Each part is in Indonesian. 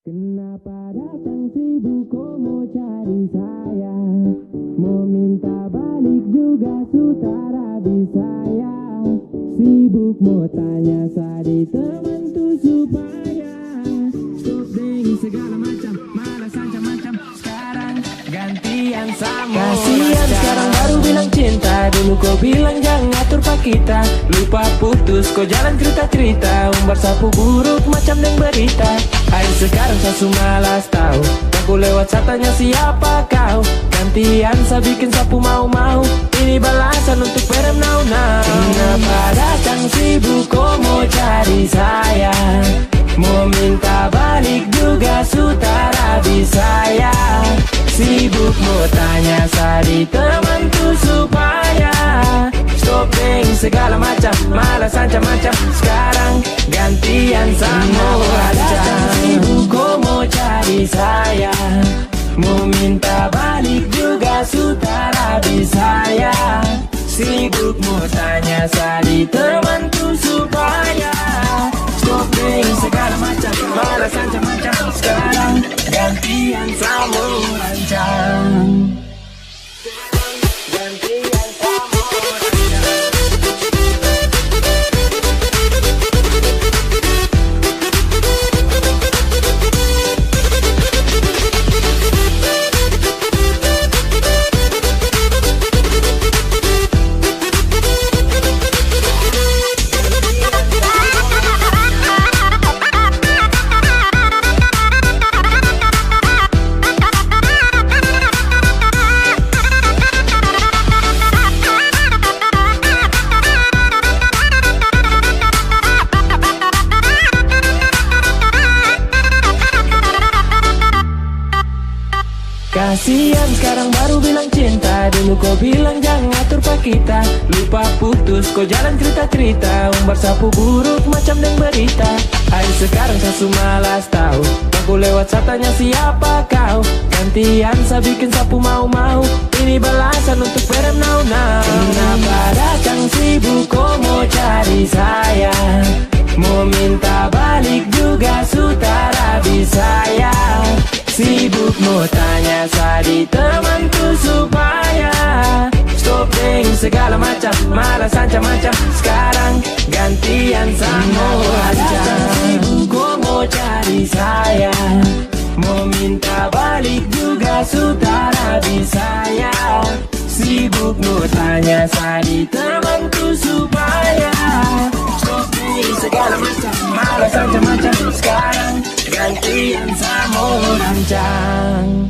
Kenapa datang sibuk kau mau cari saya? Mau minta balik juga sutara bisa ya. Sibuk mau tanya sadi teman tuh supaya stop deng segala macam, malas macam-macam. Sekarang gantian sama. Kasihan sekarang baru bilang cinta. Dulu kau bilang jangan ngatur pak kita. Lupa putus kau jalan cerita-cerita. Umbar sapu buruk macam deng berita. Ayo sekarang saya malas tahu. Aku lewat satanya siapa kau. Gantian saya bikin sapu mau-mau. Ini balasan untuk perem now-now. Kenapa datang sibuk kau mau cari saya? Mau minta balik juga sutara bisa ya. Sibuk mau tanya sadi teman tuh supaya stop deng segala macam, malas macam-macam. Sekarang gantian sama datang sibuk kau mau cari saya. Mau minta balik juga sutara bisa ya. Sibuk mau tanya sadi teman tuh supaya stop deng segala macam, malas macam-macam. Sekarang gantian sama rancang. Gantian sama kasihan sekarang baru bilang cinta. Dulu kau bilang jangan ngatur pak kita. Lupa putus kau jalan cerita-cerita. Umbar sapu buruk macam deng berita. Ayo sekarang saya malas tahu. Aku lewat satanya siapa kau. Gantian saya bikin sapu mau-mau. Ini balasan untuk perem now-now. Kenapa datang sibuk kau mau cari saya? Mau minta balik juga sutara bisa ya. Sibuk mau tanya sadi teman tuh supaya stop deng segala macam, malas macam-macam. Sekarang gantian sama rancang. Sibuk kau mau cari saya. Mau minta balik juga sutara bisa ya. Sibuk mau tanya sadi teman tuh supaya stop deng segala macam, malas macam-macam. Sekarang gantian sama rancang.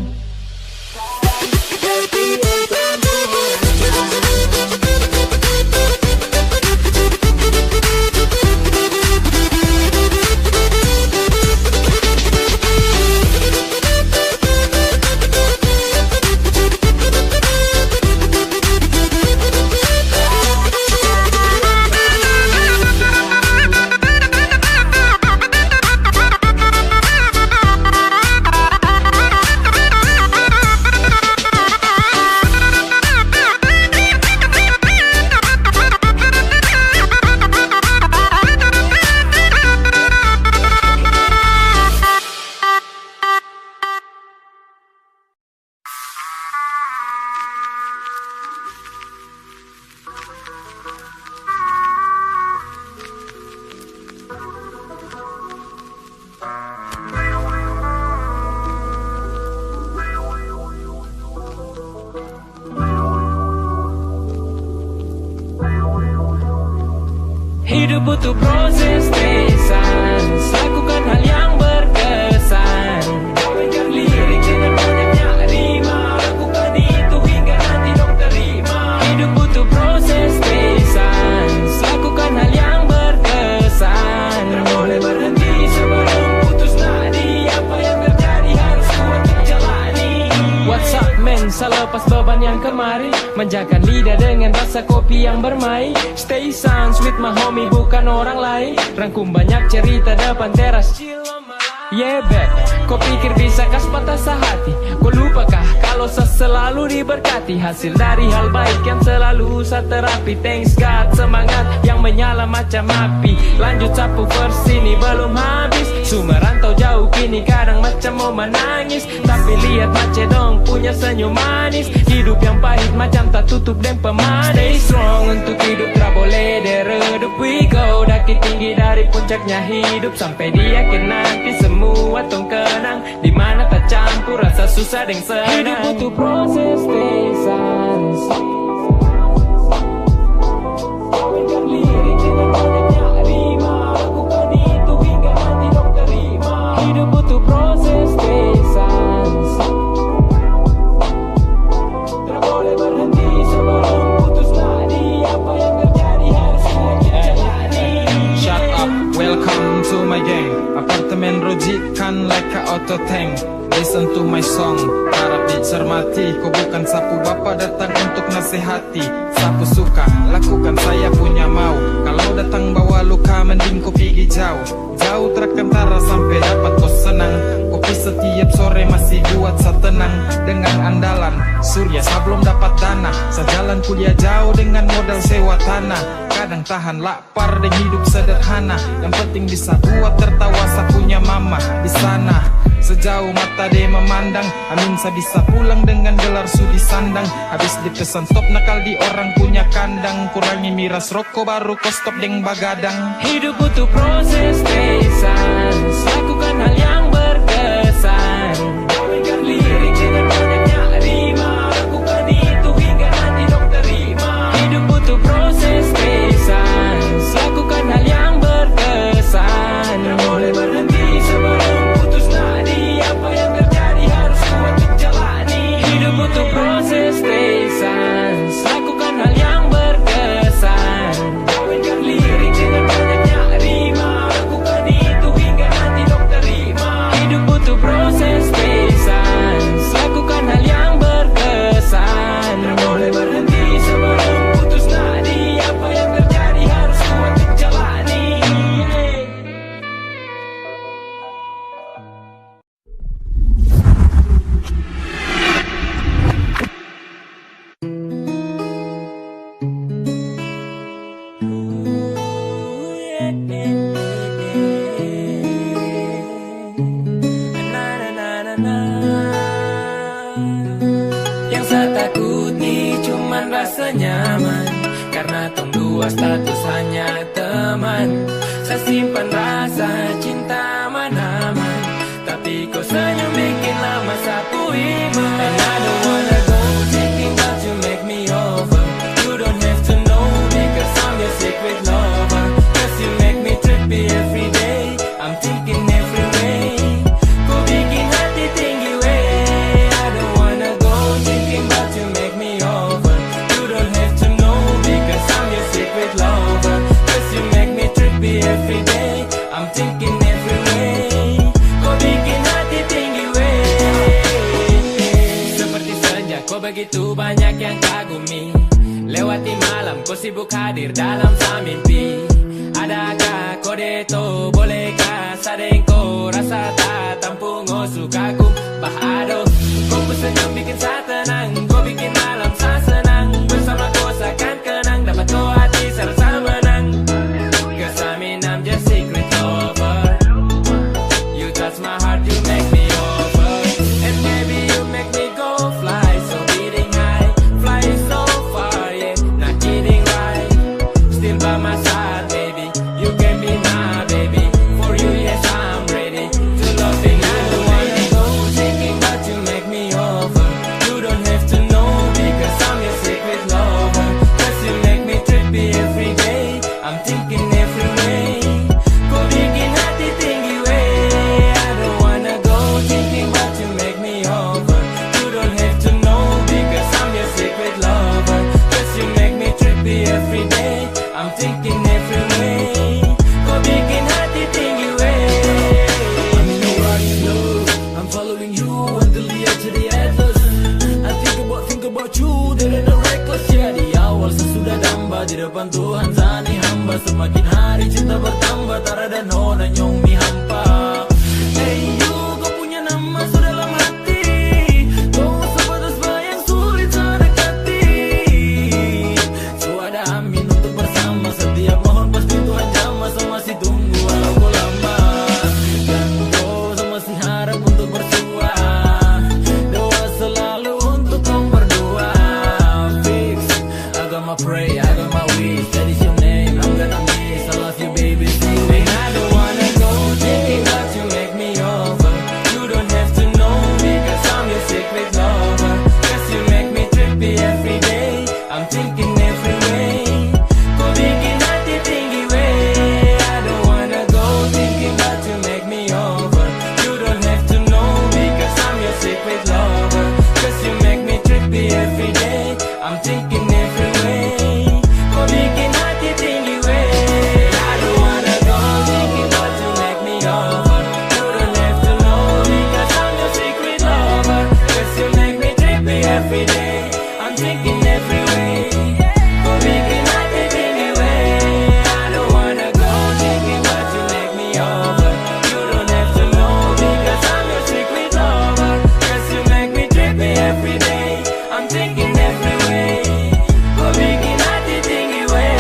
Hidup butuh proses tesan, lakukan hal yang berkesan. Menjar lirik dengan banyaknya rima, lakukan itu hingga nanti dok terima. Hidup butuh proses tesan, lakukan hal yang berkesan. Tak boleh berhenti sebelum putus nadi. Apa yang terjadi harus kuat untuk jalani. What's up man, selepas beban yang kemarin. Manjakan lidah dengan rasa kopi yang bermain. Stay sans with my homie bukan orang lain. Rangkum banyak cerita depan teras. Yeah back, kau pikir bisa kas patah sehati? Kau lupakah kalau selalu diberkati? Hasil dari hal baik yang selalu usah terapi. Thanks God, semangat yang menyala macam api. Lanjut sapu versi ini belum habis. Sumerantau jauh kini kadang mau menangis, tapi lihat Macedong punya senyum manis. Hidup yang pahit macam tak tutup dan pemanis. Stay strong untuk hidup, tak boleh deredup. We go daki tinggi dari puncaknya hidup, sampai di akhir nanti semua tong kenang, dimana tak campur rasa susah dan senang. Hidup butuh proses, stay silent. Kawinkan lirik dengan banyaknya rima, lakukan itu hingga nanti dok terima. Hidup butuh proses, stay silent. Tak boleh berhenti sebelum putus nadi, apa yang terjadi harus kita jalani. Shut up, welcome to my gang. Apartemen rujikan like a auto tank. Listen to my song, harap dicermati. Kau bukan sapu bapa datang untuk nasihati. Sapu suka, lakukan saya punya mau. Kalau datang bawa luka, mending kau pergi jauh. Jauh terkentara sampai dapat kau senang. Kopi setiap sore masih buat saya tenang. Dengan andalan surya sebelum dapat dana. Sejalan kuliah jauh dengan modal sewa tanah. Kadang tahan lapar dan hidup sederhana. Yang penting bisa buat tertawa saya punya mama di sana. Sejauh mata dia memandang, amin saya bisa pulang dengan gelar sudi sandang. Habis dipesan stop nakal di orang punya kandang. Kurangi miras rokok baru kau stop deng bagadang. Hidup butuh proses, stay silent. Lakukan hal yang berkesan. Kawinkan lirik dengan banyaknya rima, lakukan itu hingga nanti dok terima. Hidup butuh proses, stay silent. Lakukan hal yang berkesan. Tak boleh berhenti sebelum putus nadi, apa yang terjadi harus kuat untuk jalani. Hidup butuh proses, stay silent. Lakukan hal yang berkesan. Kawinkan lirik dengan banyaknya rima, lakukan itu hingga nanti dok terima. Hidup butuh proses, stay silent. Lakukan hal yang berkesan. Tak boleh berhenti sebelum putus nadi, apa yang terjadi harus kuat untuk jalani. Yang saya takuti cuman rasa nyaman, karena tong dua status hanya teman. Saya simpan rasa cinta mana-man, tapi kau senyum bikin lama sapu iman. And I don't wanna go thinking about you make me over. You don't have to know because I'm your secret lover. Cause you make me trippy every day, I'm thinking every way. Kau bikin hati tinggi way. I don't wanna go thinking about you make me over. You don't have to know because I'm your secret lover. Cause you make me trippy every day, I'm thinking every way. Kau bikin hati tinggi way. Seperti senja kau begitu banyak yang kagumi. Lewati malam kau sibuk hadir dalam samimpi. Adakah kode itu bolehkah sadeng kau rasa tak tampung oh sukaku. Bah aduh kau senyum bikin saya tenang. Kau bikin malam saya senang. Bersama kau seakan kenang. Dapat kau hati saya rasa menang. Cause I mean I'm just secret lover. You touch my heart, you make me over. And maybe you make me go fly. So beating high, fly so far, yeah. Not kidding right. Still by my side, baby. You can be my baby. For you, yes, I'm ready to love and I don't wanna go I'ma pray, I got my wish, that is your name, I'm gonna miss, I love you baby, sing with me. I don't wanna go thinking that you make me over. You don't have to know because I'm your secret lover. Cause you make me trippy every day, I'm thinking every way. Kau bikin hati tinggi way. I don't wanna go thinking that you make me over. You don't have to know because I'm your secret lover. Cause you make me trippy every day, I'm thinking every way. Kau bikin hati tinggi way. I don't wanna go thinking that you make me over. You don't have to know because I'm your secret lover. Cause you make me trippy every day, I'm thinking every way. Kau bikin hati tinggi way. I don't wanna go thinking that you make me over. You don't have to know because I'm your secret lover. Cause you make me trippy every day, I'm thinking every way. Kau bikin hati tinggi way.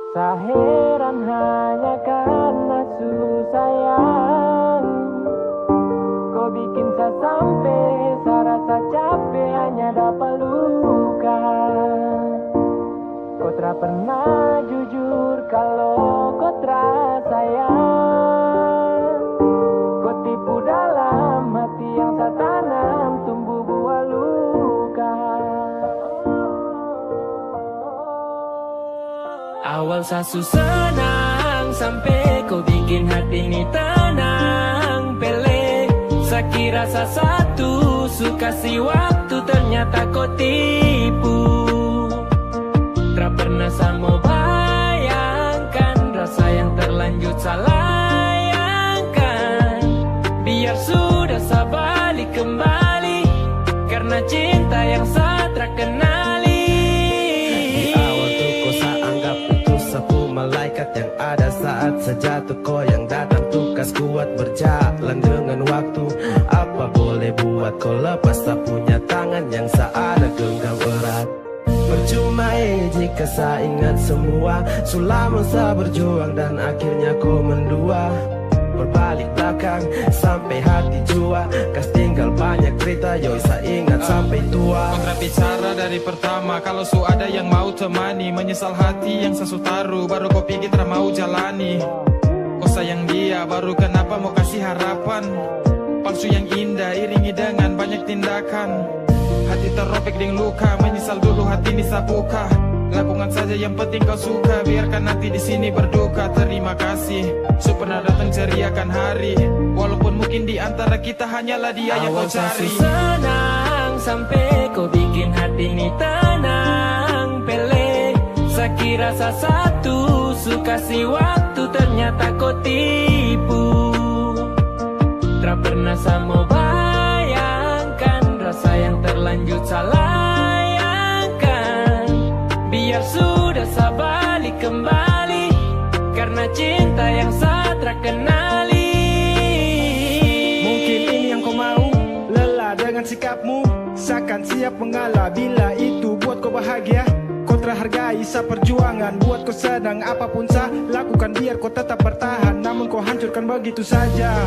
Tak heran hanya karena susah sayang. Kau bikin saya sampai saya rasa capek hanya dapat luka. Kau tak pernah jujur kalau kau tak sayang. Kau tipu dalam hati yang saya tanam tumbuh buah luka. Awal saya senang sampai kau bikin hati ini tenang pele. Saya kira saya satu suka si waktu ternyata kau tipu. Tak pernah saya mau bayangkan rasa yang terlanjur saya layangkan. Biar sudah saya balik kembali karena cinta yang saya terkenali. Malaikat yang ada saat sejatuh, kau yang datang tugas kuat berjalan dengan waktu. Apa boleh buat kau lepas tak punya tangan yang seada genggam erat. Percuma jika saya ingat semua selama saya berjuang dan akhirnya kau mendua. Berbalik belakang sampai hati jua, kas tinggal banyak cerita yo saya ingat sampai tua. Kontra bicara dari pertama, kalau su ada yang mau temani. Menyesal hati yang saya taruh, baru kau pikir tak mau jalani. Kau sayang dia, baru kenapa mau kasih harapan. Palsu yang indah, iringi dengan banyak tindakan. Hati terropek dengan luka, menyesal dulu hati ini saya buka. Lakukan saja yang penting kau suka, biarkan nanti di sini berduka. Terima kasih, su pernah datang ceriakan hari. Walaupun mungkin di antara kita hanyalah dia yang kau cari. Awal senang sampai kau bikin hati ini tenang pele. Saya kira saya satu suka si waktu ternyata kau tipu. Tak pernah saya mau bayangkan rasa yang terlanjur salah. Biar sudah saya balik kembali karena cinta yang saya terkenali. Mungkin ini yang kau mau, lelah dengan sikapmu. Seakan siap mengalah bila itu buat kau bahagia. Kau terhargai sa perjuangan, buat kau senang apapun saya lakukan biar kau tetap bertahan. Namun kau hancurkan begitu saja.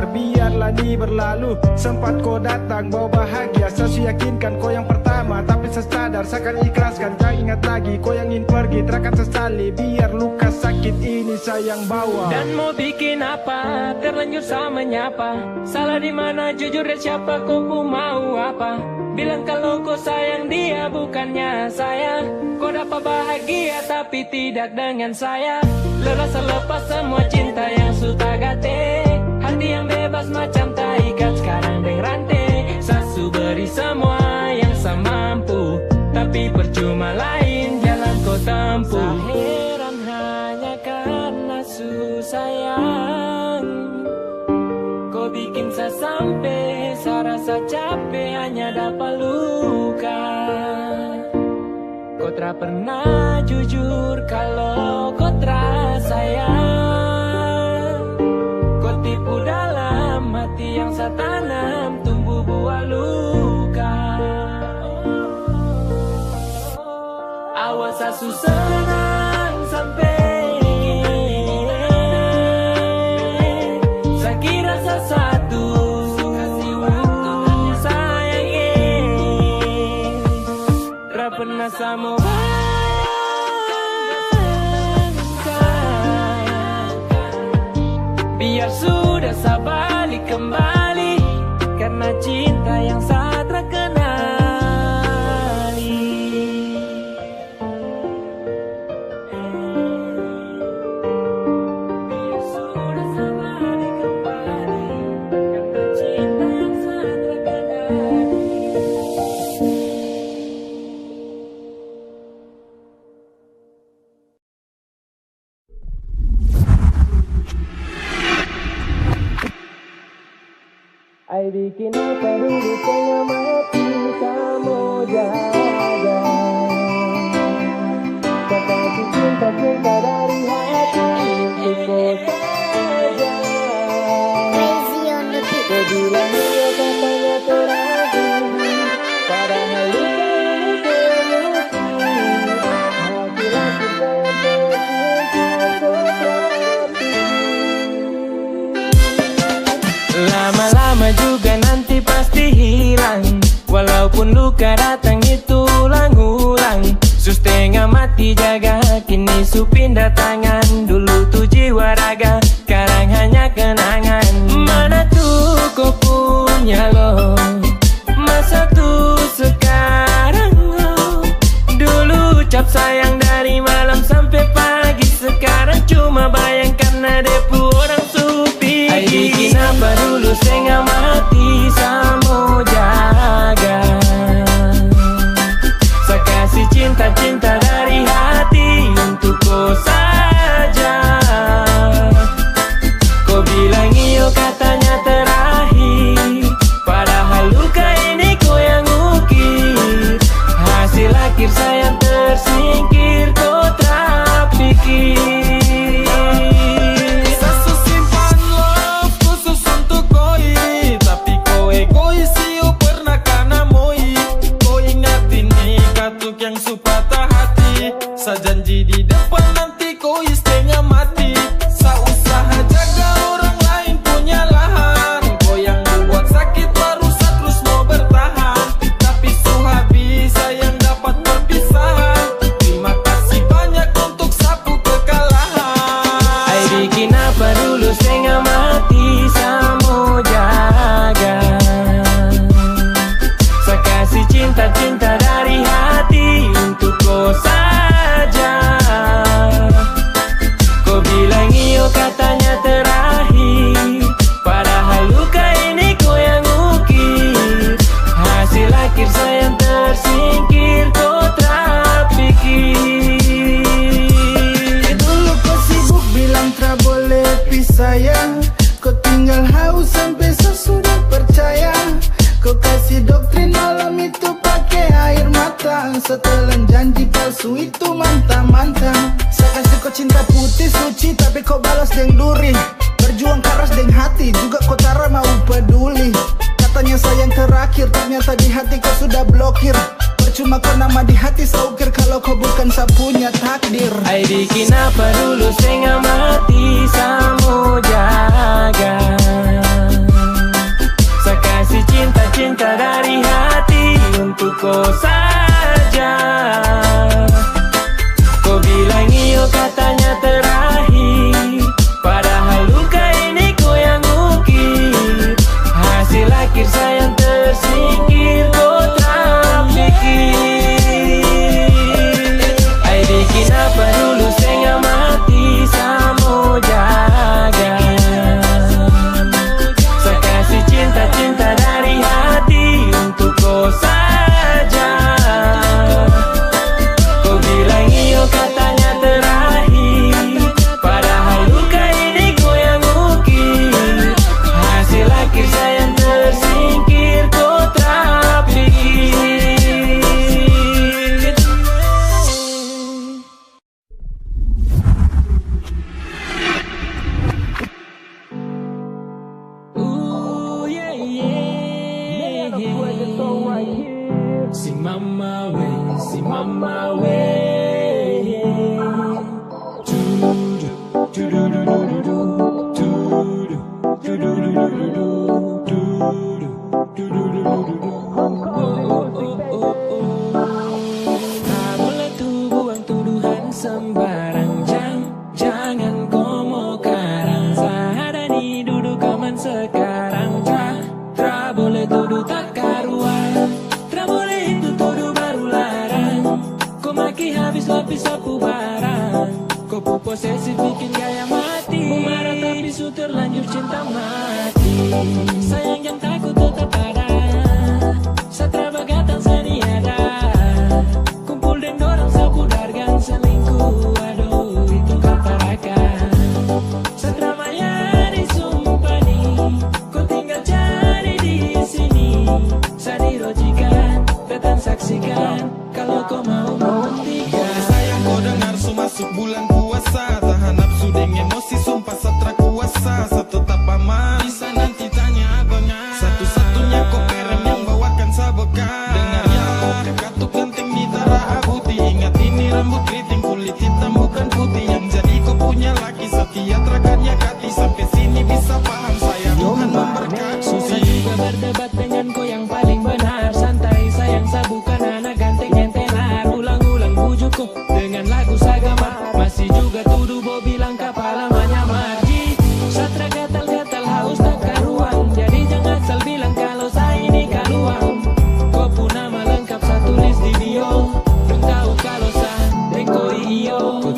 Biarlah ni berlalu. Sempat kau datang bawa bahagia, saya yakinkan kau yang pertama. Tapi saya sadar, saya akan ikhlaskan. Kau ingat lagi, kau yang ingin pergi terakan sesali. Biar luka sakit ini saya yang bawa. Dan mau bikin apa, terlanjur sama menyapa. Salah di mana, jujur dan siapa, kau pun mau apa. Bilang kalau kau sayang dia bukannya saya. Kau dapat bahagia tapi tidak dengan saya. Lelah selepas semua cinta yang sudah gate. Hati yang bebas macam taikat sekarang dengan rantai. Sasu beri semua yang saya mampu, tapi percuma lain jalan kau tempuh. Saya heran hanya karena susah sayang. Kau bikin saya sampai saya rasa capek hanya dapat luka. Kau tak pernah jujur kalau kau tak sayang. Kau tipu dalam hati bawa sasu senang sampai sakit rasa satu sayangin ra pernah sama biar sudah sabalik kembali karena cinta yang saat terkenali. Biar sudah sabalik kembali karena cinta yang saat terkenali. Ay bikin apa dulu tengah mati kamu jaga kasih cinta-cinta dari hati untuk saja. Kau bilang iya katanya terakhir padahal luka ini kemudian laki-laki saya lama-lama juga nanti pasti hilang. Walaupun luka datang itu ulang-ulang. Sus tengah mati jaga, kini su pindah tangan. Dulu tuh jiwa raga, sekarang hanya kenangan. Mana tuh kau punya lo, masa tuh sekarang lo. Dulu ucap sayang dari malam sampai pagi, sekarang cuma bayangkan ada orang supi. Ay bikin apa dulu setengah mati sama jaga. Saya kasih cinta-cinta dari hati untuk kau saja. Kau bilang iyo katanya terakhir padahal luka ini kau yang ukir. Hasil akhir sayang tersingkir kau tak pikir. Yang supatah hati, sejanji di depan nanti kau setengah mati. Sausaha jaga orang lain punya lahan, kau yang buat sakit baru terus mau bertahan. Tapi suhabi sayang dapat perpisahan. Terima kasih banyak untuk sapu kekalahan. Ay bikin apa dulu setengah mati sama jaga. Saya kasih cinta-cinta dari hati untuk kau saja. Kau bilang iyo katanya terakhir padahal luka ini kau yang ukir. Hasil akhir sayang tersingkir kau tak pikir. Dulu kau sibuk bilang tak boleh pisah ya. Kau tinggal haus sampai sesudah percaya. Kau kasih doktrin malam itu pakai air mata. Setelan janji palsu itu mantap-mantap. Saya kasih kau cinta putih suci tapi kau balas deng duri. Berjuang keras deng hati juga kau cara mau peduli. Katanya sayang terakhir ternyata di hati kau sudah blokir. Percuma kau nama di hati saukir kalau kau bukan sapunya takdir. Ay bikin apa dulu setengah mati sama jaga. Saya kasih cinta-cinta dari hati untuk kau saja. Kau bilang iyo katanya terakhir padahal luka ini kau yang ukir. Hasil akhir sayang tersingkir kau tak pikir. Ay bikin apa dulu setengah mati sama jaga. Saya kasih cinta-cinta dari hati untuk kau saja. sembarang jangan kau mau karang. Sahadani duduk aman sekarang. Tra boleh tuduh tak karuan. Tra boleh itu tuduh baru larang. Kau maki habis lapis sapu barang. Kau posesif bikin gaya mati. Mau marah tapi su terlanjur cinta mati. Sayang yang takut tetap ada. Satra bagatan seniada. Kumpul dan dorang sapu dargan selingkuh. Aduh itu kata raka. Satra maya disumpani. Kau tinggal cari di sini. Sadirojikan, datang saksikan. Kalau kau mau membuktikan. Sayang kau dengar su masuk bulan puasa. Tahan nafsu dengan emosi sumpah Satra kuasa. Tetap aman bisa nanti tanya abangnya. Satu-satunya kau kerem yang bawakan sabokah. Dengar ya katuk genting di tara abuti. Ingat ini rambut keriting kulit hitam bukan putih. Yang jadi kau punya laki setia terakannya kati. Sampai sini bisa paham saya Tuhan memberkati. Susah juga berdebat dengan kau yang paling benar. Santai sayang sabukan anak ganteng yang tenar. Ulang-ulang bujuk kau dengan lagu sagama. Masih juga tuduh bo bilang kepala menyamar. Satra gatal-gatal haus tak karuan. Jadi jangan asal bilang kalau saya ini kaluang. Kau pun nama lengkap saya tulis di bio. Dong tahu kalau saya dengko iyo. Kau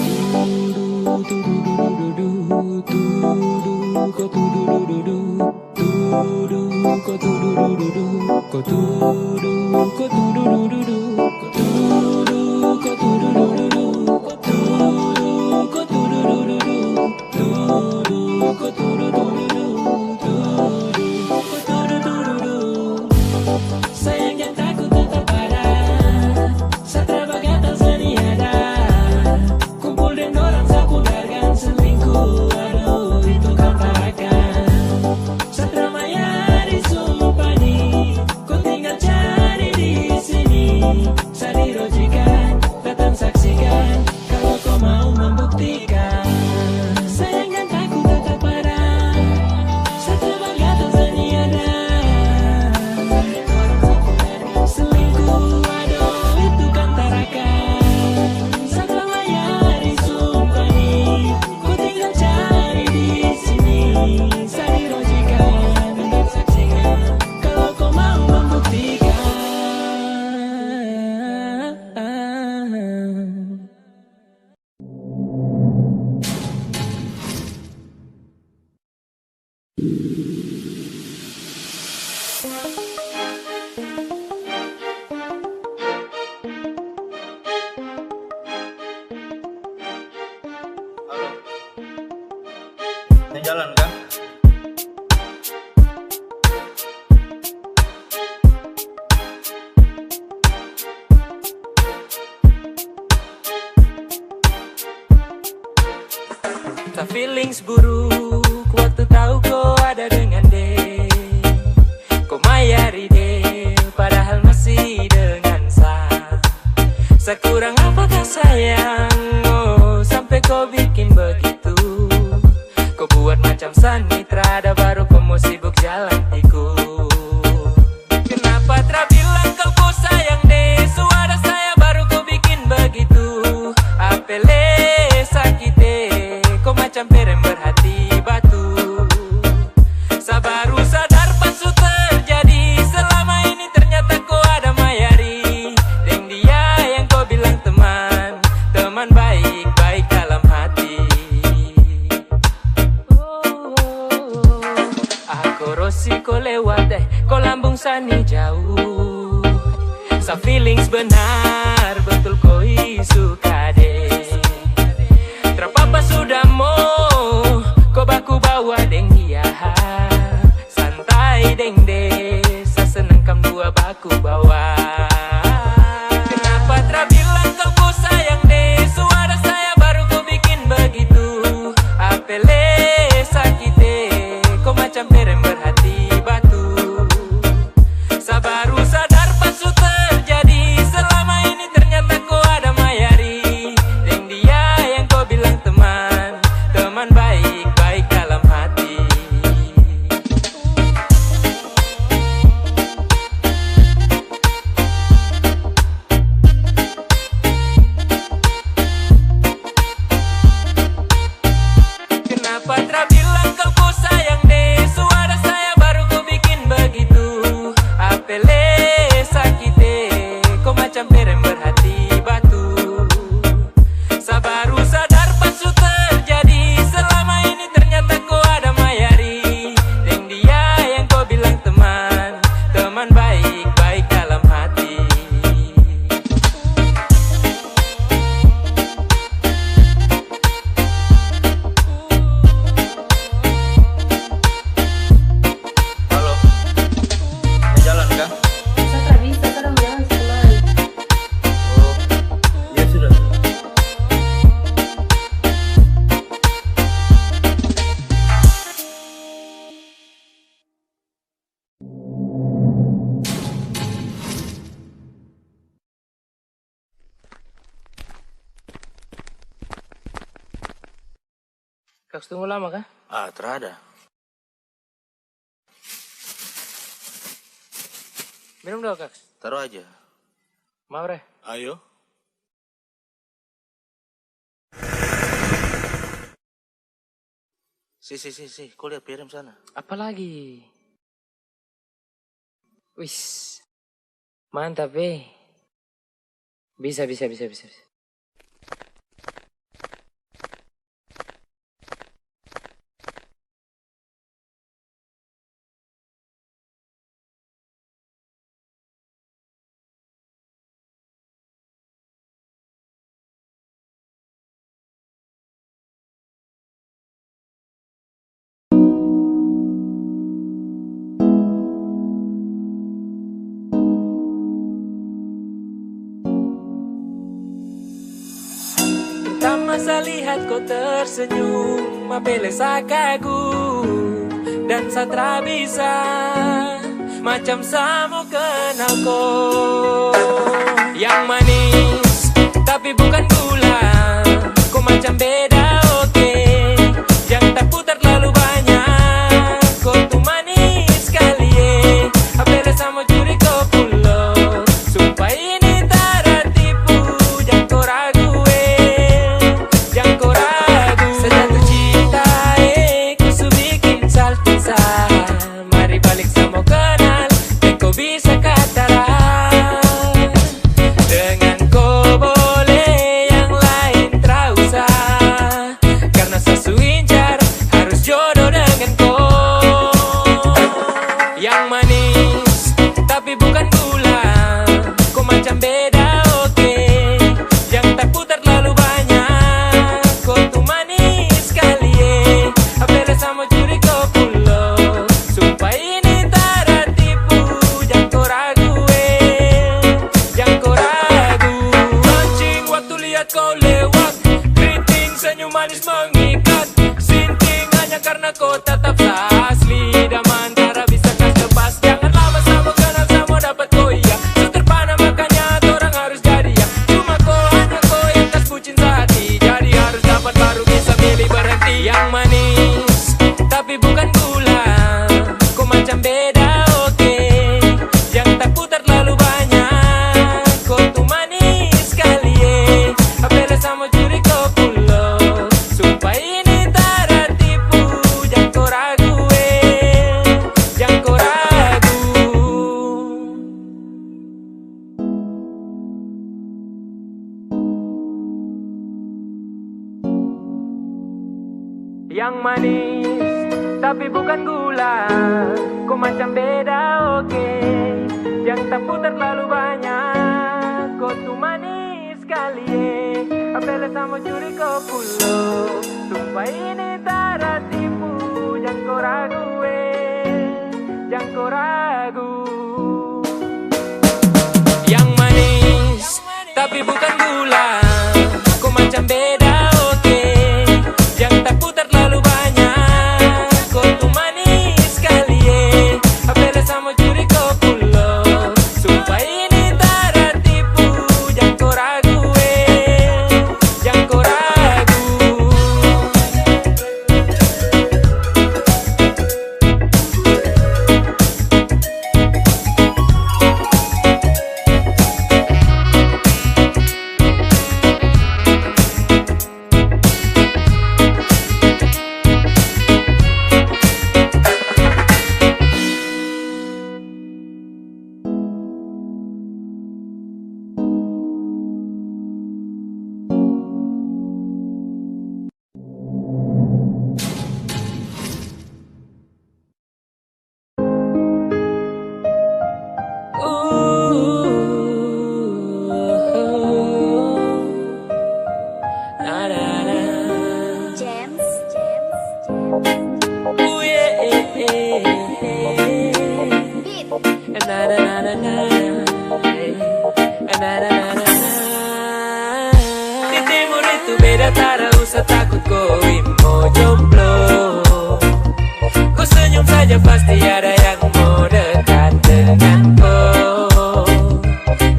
sayang yang takut tetap ada. Satra bagatan seniada. Kumpul dan orang sapu dargan selingkuh. Aduh itu kata raka. Satra maya disumpani. Kau tinggal cari di sini. Sadirojikan, datang saksikan. Kalau kau mau membuktikan. Sayang yang takut tetap ada. Satra bagatan seniada. Selingkuh, aduh itu kan tarakan. Satra maya disumpani. Kau tinggal cari di sini. Sadirojikan, datang saksikan. Kalau kau mau membuktikan. Ini jalan kan? Tak feelings buruk waktu tahu kau ada dengan dia. Kau mayari dia padahal masih dengan saya kurang apakah sayang? Oh sampai kau bikin begitu. Kau buat macam sanitra ada baru kau mau sibuk jalan ikut. Kenapa tak bilang kau sayang deh? Suara saya baru kau bikin begitu. Apele sakite kau macam perem berhati batu. Saya baru sadar pas su terjadi. Selama ini ternyata kau ada mayari. Deng dia yang kau bilang teman. Teman baik-baik dalam hati. Aku rosi kau lewat deh. Kau lambung sani jauh. Sa feelings benar. Betul kau suka deh. Terpapa sudah mau. Kau baku bawa deng dia. Santai deng deh. Sa seneng kam dua baku bawa. Kenapa tak bilang kau sayang deh? Suara saya baru kau bikin begitu. Apele sakite kau macam perem berhati batu. Saya baru sadar pas su terjadi. Selama ini ternyata kau ada mayari. baru sadar pas su terjadi. Selama ini ternyata kau ada Mayari, yang dia yang kau bilang teman, teman baik-baik dalam hati. Halo, jalan kah? Saya tak bisa, kadang jalan sekali. Oh, ya sudah. Kau tunggu lama kah? Ah, terada. Minum dong Kak. Taruh aja. Mau Bre? Ayo. Si, kau lihat piring sana. Apa lagi? Wis, mantap Bisa. Pertama saya lihat kau tersenyum, apele saya kagum dan saya tak bisa macam saya mau kenal kau. Yang manis tapi bukan gula, kau macam beda oke. Yang tak putar terlalu banyak, kau tuh manis sekali apele saya mau curi kau pulau. Sumpah ini tak ada tipu, jangan kau ragu jangan kau ragu. Saya jatuh cinta ku su bikin saltisa. Mari balik saya mau kenal, dan kau bisa katakan dengan kau boleh yang lain tak usah, karena saya su incar harus jodoh dengan kau. Yang manis tapi bukan gula, kau macam beda oke. Yang tak putar terlalu banyak, kau tuh manis sekali apele sama curi kau pulau. Sumpah ini tak ada tipu, jangan kau ragu jangan kau ragu. Mancing waktu lihat kau lewat, keriting senyum manis mengikat. Sinting hanya karena kau tetap asli, dan antara bisa kas lepas. Jangan lama sama kenal sama dapat kau iya. So terpana makanya orang harus jadi ya. Cuma kau hanya kau yang kas bucin sehati, jadi harus dapat baru bisa milih berhenti. Yang manis tapi bukan gula, kau macam beda oke. Yang tak putar terlalu banyak, kau tuh manis sekali apele sama curi kau pulau. Sumpah ini tak ada tipu, jangan kau ragu jangan kau ragu. Yang manis tapi bukan gula, kau macam beda oke. Yang tak putar terlalu banyak, kau tuh manis sekali apele sama curi kau pulau. Sumpah ini tak ada tipu, jangan kau ragu jangan kau ragu. Yang manis tapi bukan gula, kau macam beda oke. Yang tak putar terlalu banyak, kau tuh manis sekali apele sama curi kau pulau. Sumpah ini tak ada tipu, jangan kau ragu jangan kau ragu. Ooh, yeah, na na na na na, na na na na na. Di timur itu beda, tak usah takut koi mau jomblo. Kau senyum saja pasti ada yang mau dekat denganku.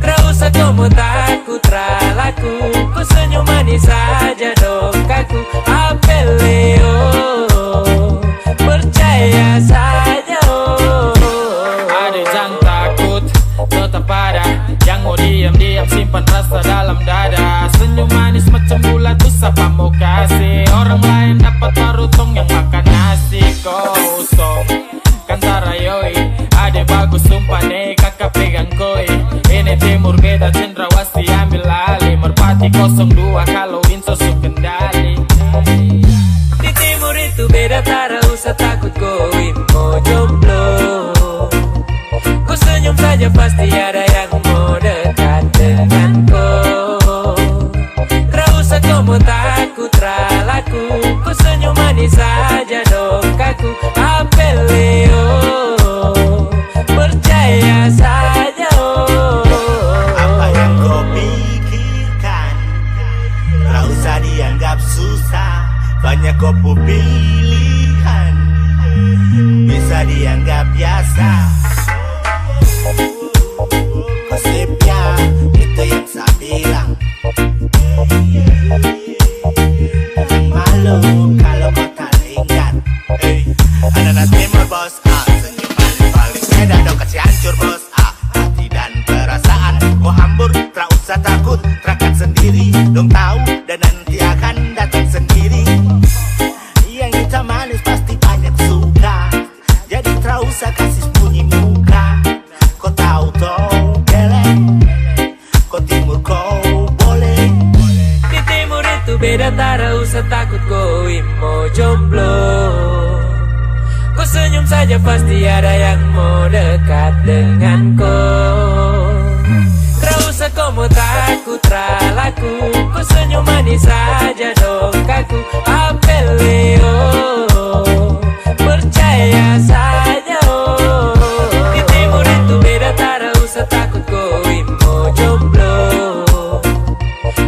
Tak usah kau mau takut ralaku. Kau senyum manis saja dong kaku. Apeleo, percaya saja oh. Ada jangan takut, tetap ada yang mau diam-diam simpan rasa dalam dada. Senyum manis macam bulan tuh siapa mau kasih. Orang lain dapat baru tong yang makan nasi kosong. Kan tarayoi, ada bagus sumpah nih kakak pegang koi. Ini timur beda cendrawasih ambil alih. Merpati 02 kalau inso su kendali. Di timur itu beda, tak usah takut koi mau jomblo. Kau senyum saja pasti ada yang mau dekat denganku. Tak usah kau mau takut ralaku. Kau senyum manis saja dong kaku. Apeleo, percaya saja oh. Apa yang kau pikirkan, tak usah dianggap susah. Banyak kopu pilihan, bisa dianggap biasa. Konsepnya itu yang saya bilang. Jangan malu kalau kau tak ingat. Anak-anak timur bos, senyum paling beda dong kasih hancur bos. Hati dan perasaan kau hambur, tak usah takut, terakan sendiri. Dong tahu dan nanti akan datang sendiri. Yang hitam manis pasti banyak suka, jadi tak usah kasih sembunyi muka. Kau tahu toh geleng, kau timur kau boleh. Di timur itu beda, tak usah takut koi mau jomblo. Kau senyum saja pasti ada yang mau dekat denganku. Tak usah kau mau takut ralaku. Kau senyum manis saja dong kaku. Apeleo, percaya saja oh. Di timur itu beda, tak usah takut koi mau jomblo.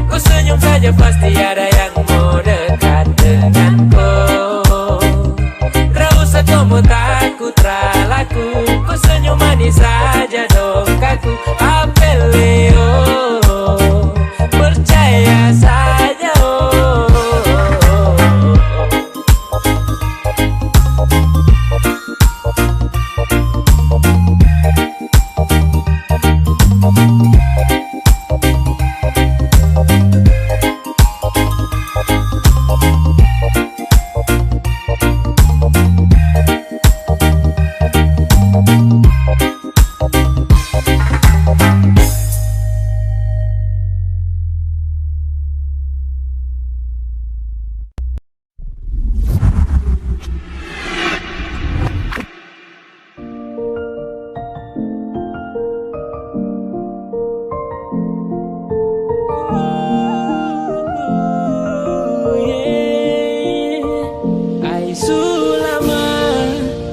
Kau senyum saja pasti ada yang mau dekat denganku. Tak usah kau mau takut ralaku. Kau senyum manis saja dong kaku. Apeleo, percaya saja oh.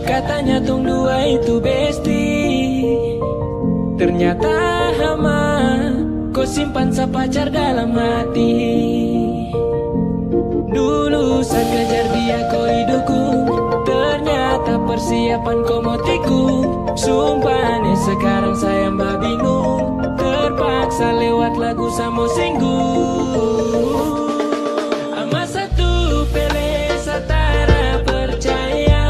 Katanya tong dua itu bestie, ternyata hama. Kau simpan sa pacar dalam hati. Dulu saat kejar dia kau hidupku, ternyata persiapan kau mau tikung. Sumpah nih sekarang saya mbak bingung, terpaksa lewat lagu sama singgung. Ama satu pele satara percaya.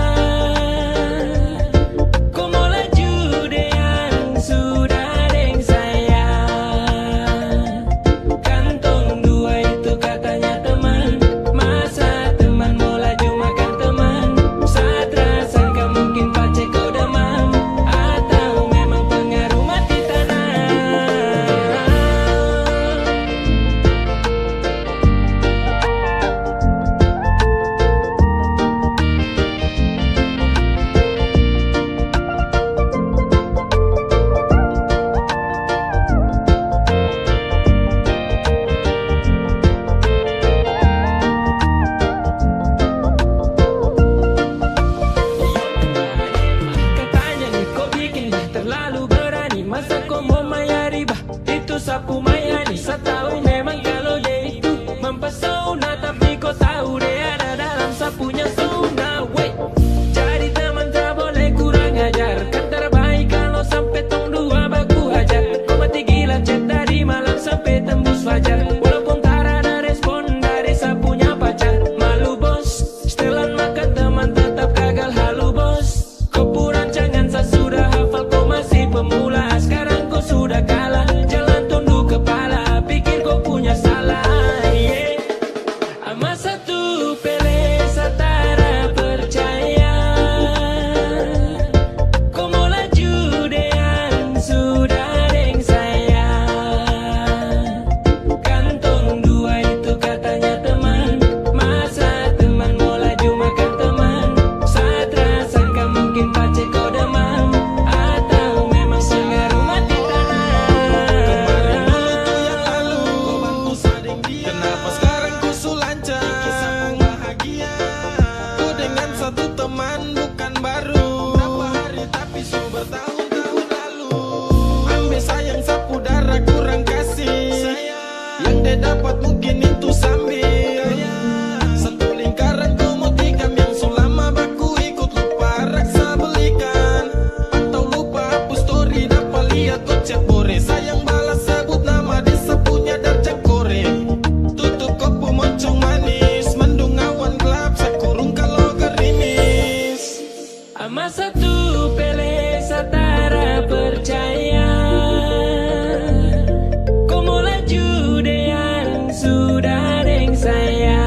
pesona, tapi kau tahu dia ada dalam sapunya zona. Wait, jadi teman tak boleh kurang ajar. Kan terbaik kalau sampai tong dua baku hajar. Kau mati gila chat dari malam sampai tembus fajar. Walaupun tak ada respon dari sapunya pacar. Malu bos, setelan makan teman tetap gagal halu bos. Kau purang jangan sudah hafal kau masih pemula. Sekarang kau sudah kalah, jalan tunduk kepala. Pikir kau punya salah, yeah. Ama satu pele satara percaya. Kau mau laju dengan sudah deng saya. Kantong dua itu katanya teman. Masa teman mau laju makan teman. Saat rasangka mungkin pace kau demam. Atau memang pengaruh mati tanah. Kemarin dulu tuh yang lalu kau bantu sading dia. Kenapa sekarang kau sulancang? Bahagia kau dengan satu teman bukan baru. Berapa hari tapi su bertahun-tahun lalu. Ambil sayang sapu darah kurang kasih. Yang dia dapat mungkin itu sambil satu lingkaran kau mau tikam. Yang selama baku ikut lupa raksa belikan. Atau lupa hapus story dapat lihat kau chat bore. Sayang balas sebut nama desa punya darjah kore. Tutup kopu moncong manis. Mendung awan gelap sekurung kalau gerimis. Ama satu pele satara percaya. Kau mau laju dengan sudah deng saya.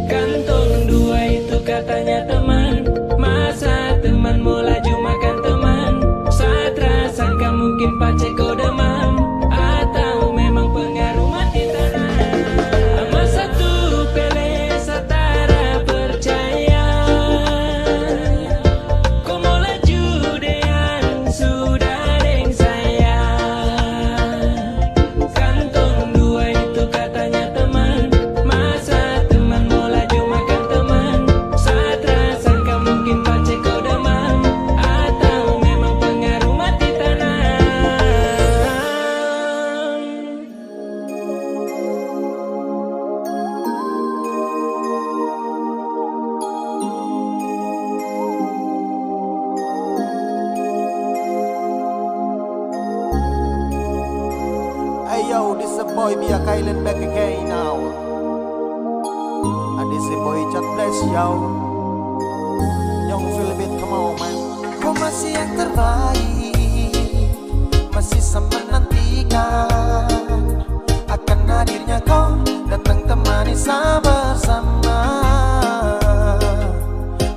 Kantong dua itu katanya teman. Masa teman mau laju makan teman. Saat rasangka mungkin pace kau demam. Atau memang pengaruh mati tanah. Ama satu pele satara percaya. Kau mau laju dengan sudah deng saya. Kantong dua itu katanya teman. Masa teman mau laju makan teman. Saat rasangka mungkin pace kau demam. Atau memang pengaruh mati tanah. Hey yo, this a boy Mia Kylan back again now. And this a boy Chat Bless yo. Young Philip, come on man. Kau masih yang terbaik, masih sama menantikan akan hadirnya kau datang temani saya bersama.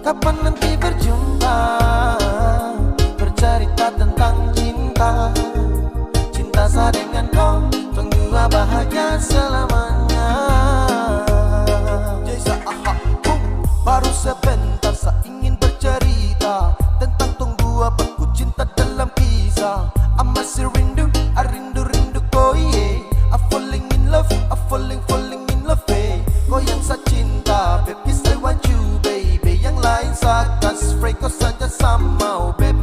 Kapan nanti berjumpa, bercerita tentang cinta. Cinta saya dengan kau, tunggu bahagia selamanya. Jasa aha, baru sebentar saya ingin bercerita tentang tunggu baku cinta dalam kisah. I masih rindu, I rindu kau yeah. I falling in love, I falling in love eh. Kau yang saya cinta, babe, yes I want you baby. Yang lain saya kasih free, kau saja sama oh babe.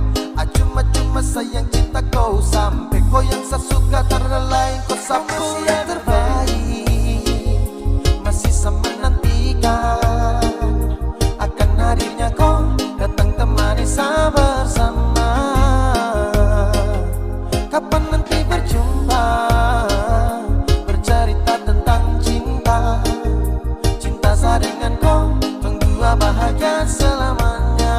Cuma sayang cinta kau sampai. Kau yang saya suka karena lain kau sapu yang terbaik. Masih sama menantikan akan hadirnya kau datang temani saya bersama. Kapan nanti berjumpa, bercerita tentang cinta. Cinta saya dengan kau, tunggu bahagia selamanya.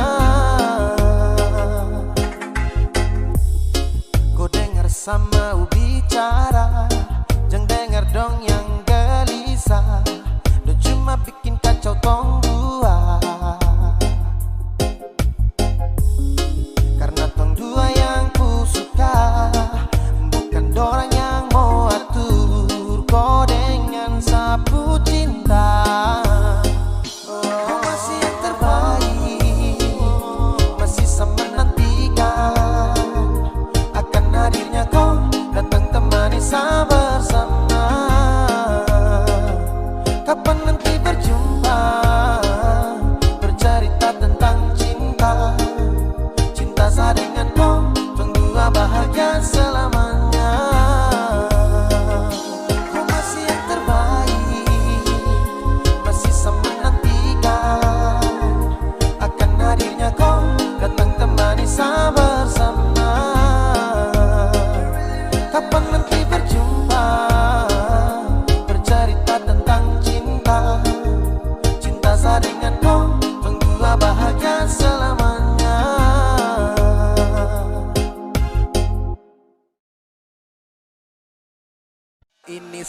Kau dengar sama bicara, jangan dengar dong yang gelisah. Dan cuma bikin kacau tong dua. Karena tong dua yang ku suka, bukan dorang yang mau atur. Kau dengan sapu cinta. Kau masih yang terbaik, masih sama menantikan akan hadirnya kau datang temani saya bersama. Kapan nanti berjumpa, bercerita tentang cinta. Cinta saya dengan kau, tunggu bahagia selamanya. Kau masih yang terbaik.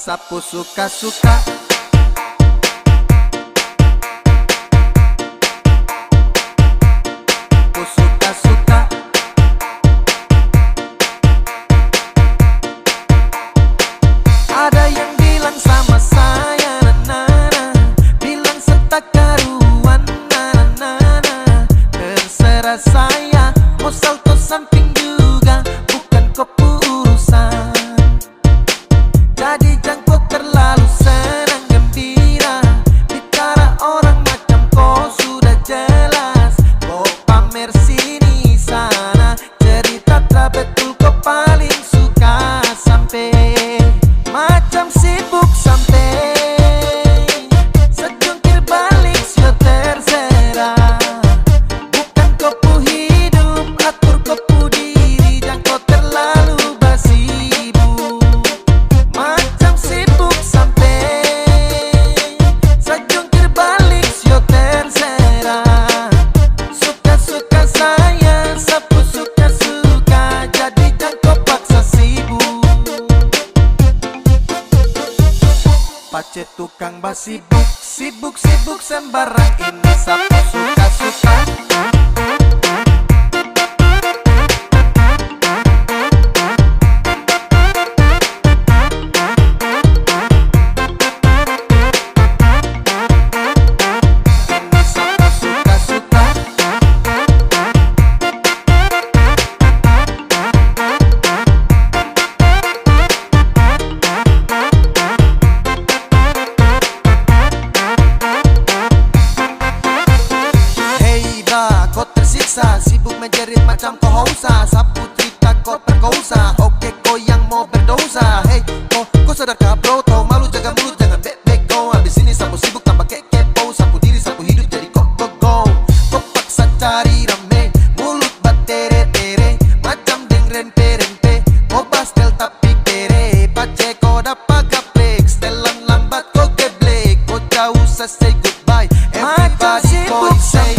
sapu suka-suka. Ada yang bilang sama saya, na-na-na, bilang setak karuan, na-na-na, terserah saya, mau salto samping juga, bukan kopu urusan. Jadi jangkau terlalu senang gembira, bicara orang macam kau sudah jelas, kau pamer sini sana, cerita tak betul kau paling suka sampai macam sibuk sampai sejungkir balik sio terserah, bukan kopu hidup atur kopu diri, jangan kau terlalu basibuk. Macam sibuk sampai sejungkir balik sio terserah, suka-suka saya sapu suka-suka, jadi jangan kau paksa sibuk. Pace tukang basibuk, sibuk-sibuk sembarang, ini sapu suka-suka. Ini sapu suka-suka. Kau tersiksa, sibuk menjerit macam kau hausa, sapu cerita kau perkosa, oke kau yang mau berdosa. Hey, kau sadarkah bro, tau malu jaga mulut, jangan back go. Habis ini sapu sibuk tambah kepo, sapu diri sapu hidup jadi go. Kau paksa cari rame, mulut batere-tere, macam deng rempe-rempe, kau pastel tapi kere, pace kau dapat gaplek, setelan lambat kau geblek, kau jauh say goodbye, everybody kau say.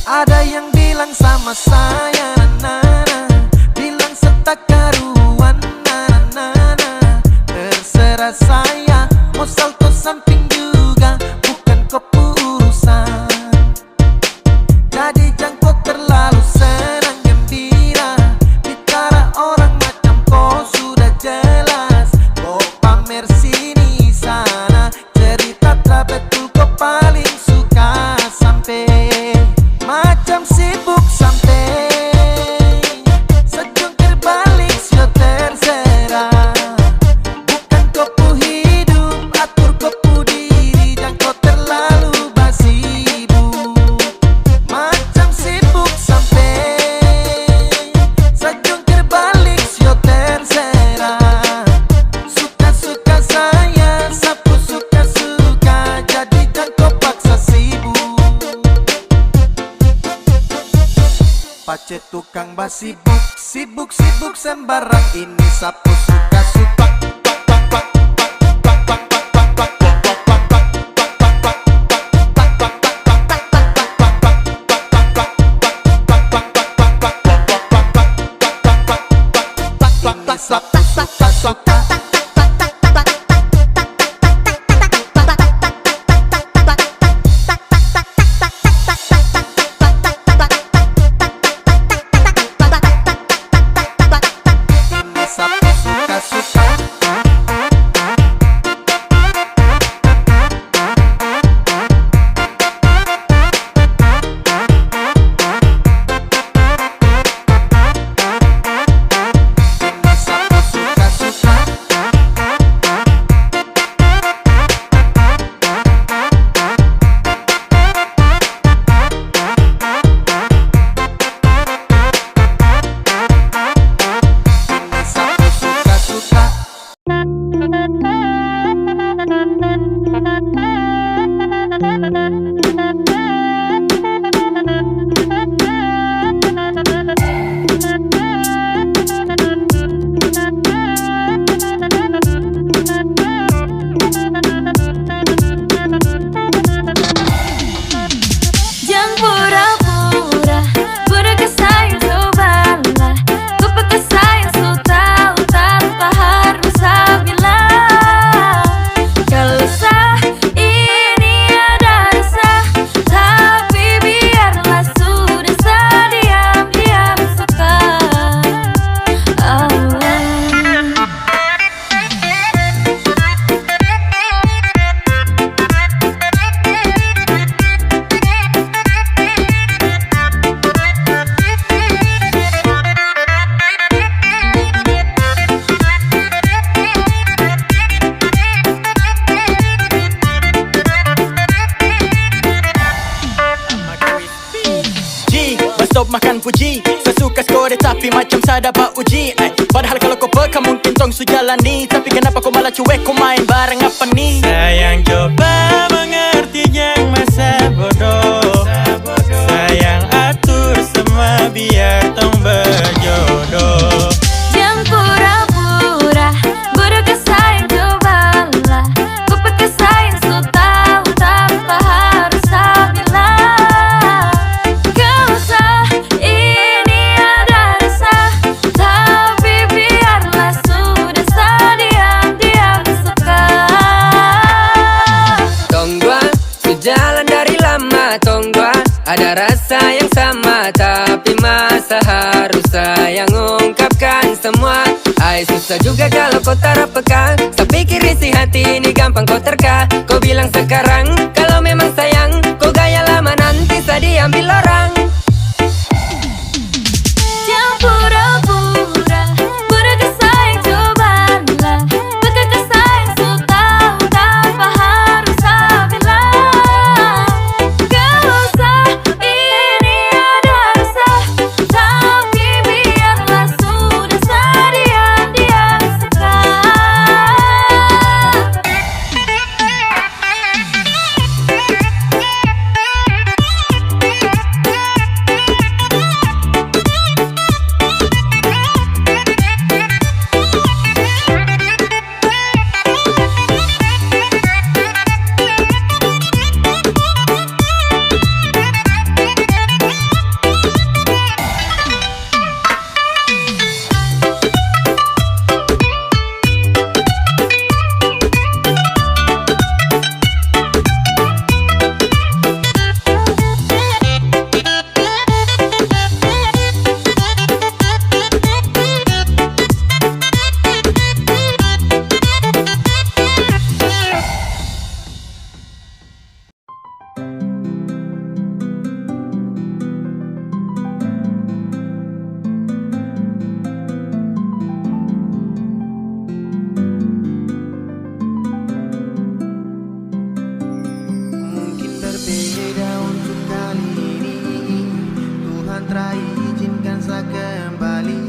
Ada yang bilang sama saya, na-na-na, bilang setak karuan, na-na-na, terserah saya, mau salto samping juga, bukan kopu urusan. Jadi jangan kau terlalu senang gembira, bicara orang macam kau sudah jelas, kau pamer sini sana, cerita tak betul kau paling suka sampai macam sibuk sampai sejungkir balik sio terserah, bukan kopu hidup atur kopu diri, jangan kau terlalu basibuk. Macam sibuk sampai sejungkir balik sio terserah, suka-suka saya sapu suka-suka, jadi jangan kau paksa sibuk. Pace tukang basibuk, sibuk-sibuk sembarang, ini sapu suka-suka. Ini sapu suka-suka. Sapu suka stop makan puji. Sesuka skore tapi macam saya dapat uji. Padahal kalau kau peka mungkin tong sujalani. Tapi kenapa kau malah cuek, kau main bareng apa nih? Sayang coba mengerti yang masa bodoh. Sayang atur semua biar tong berjodoh. Jangan pura-pura bodoh kesayang, cobalah kau pakai sayang so tahu tanpa harus tak bilang. Gak usah ini ada rasa, tapi biarlah sudah diam-diam suka. Tonggua, sejalan dari lama tonggua. Ada rasa yang sama tapi masa harus sayang ungkapkan semua. Ay susah juga kalau kau tak peka. Saya pikir isi hati ini gampang kau terka. Kau bilang sekarang kalau memang sayang, kau gaya lama nanti saya diambil orang. Jangan pura-pura bodoh kesayang, cobalah pakai kesayang so tahu tanpa harus tak bilang. Gak usah ini ada rasa, tapi biarlah sudah diam-diam suka. Mungkin berbeda untuk kali ini, Tuhan telah izinkan saya kembali.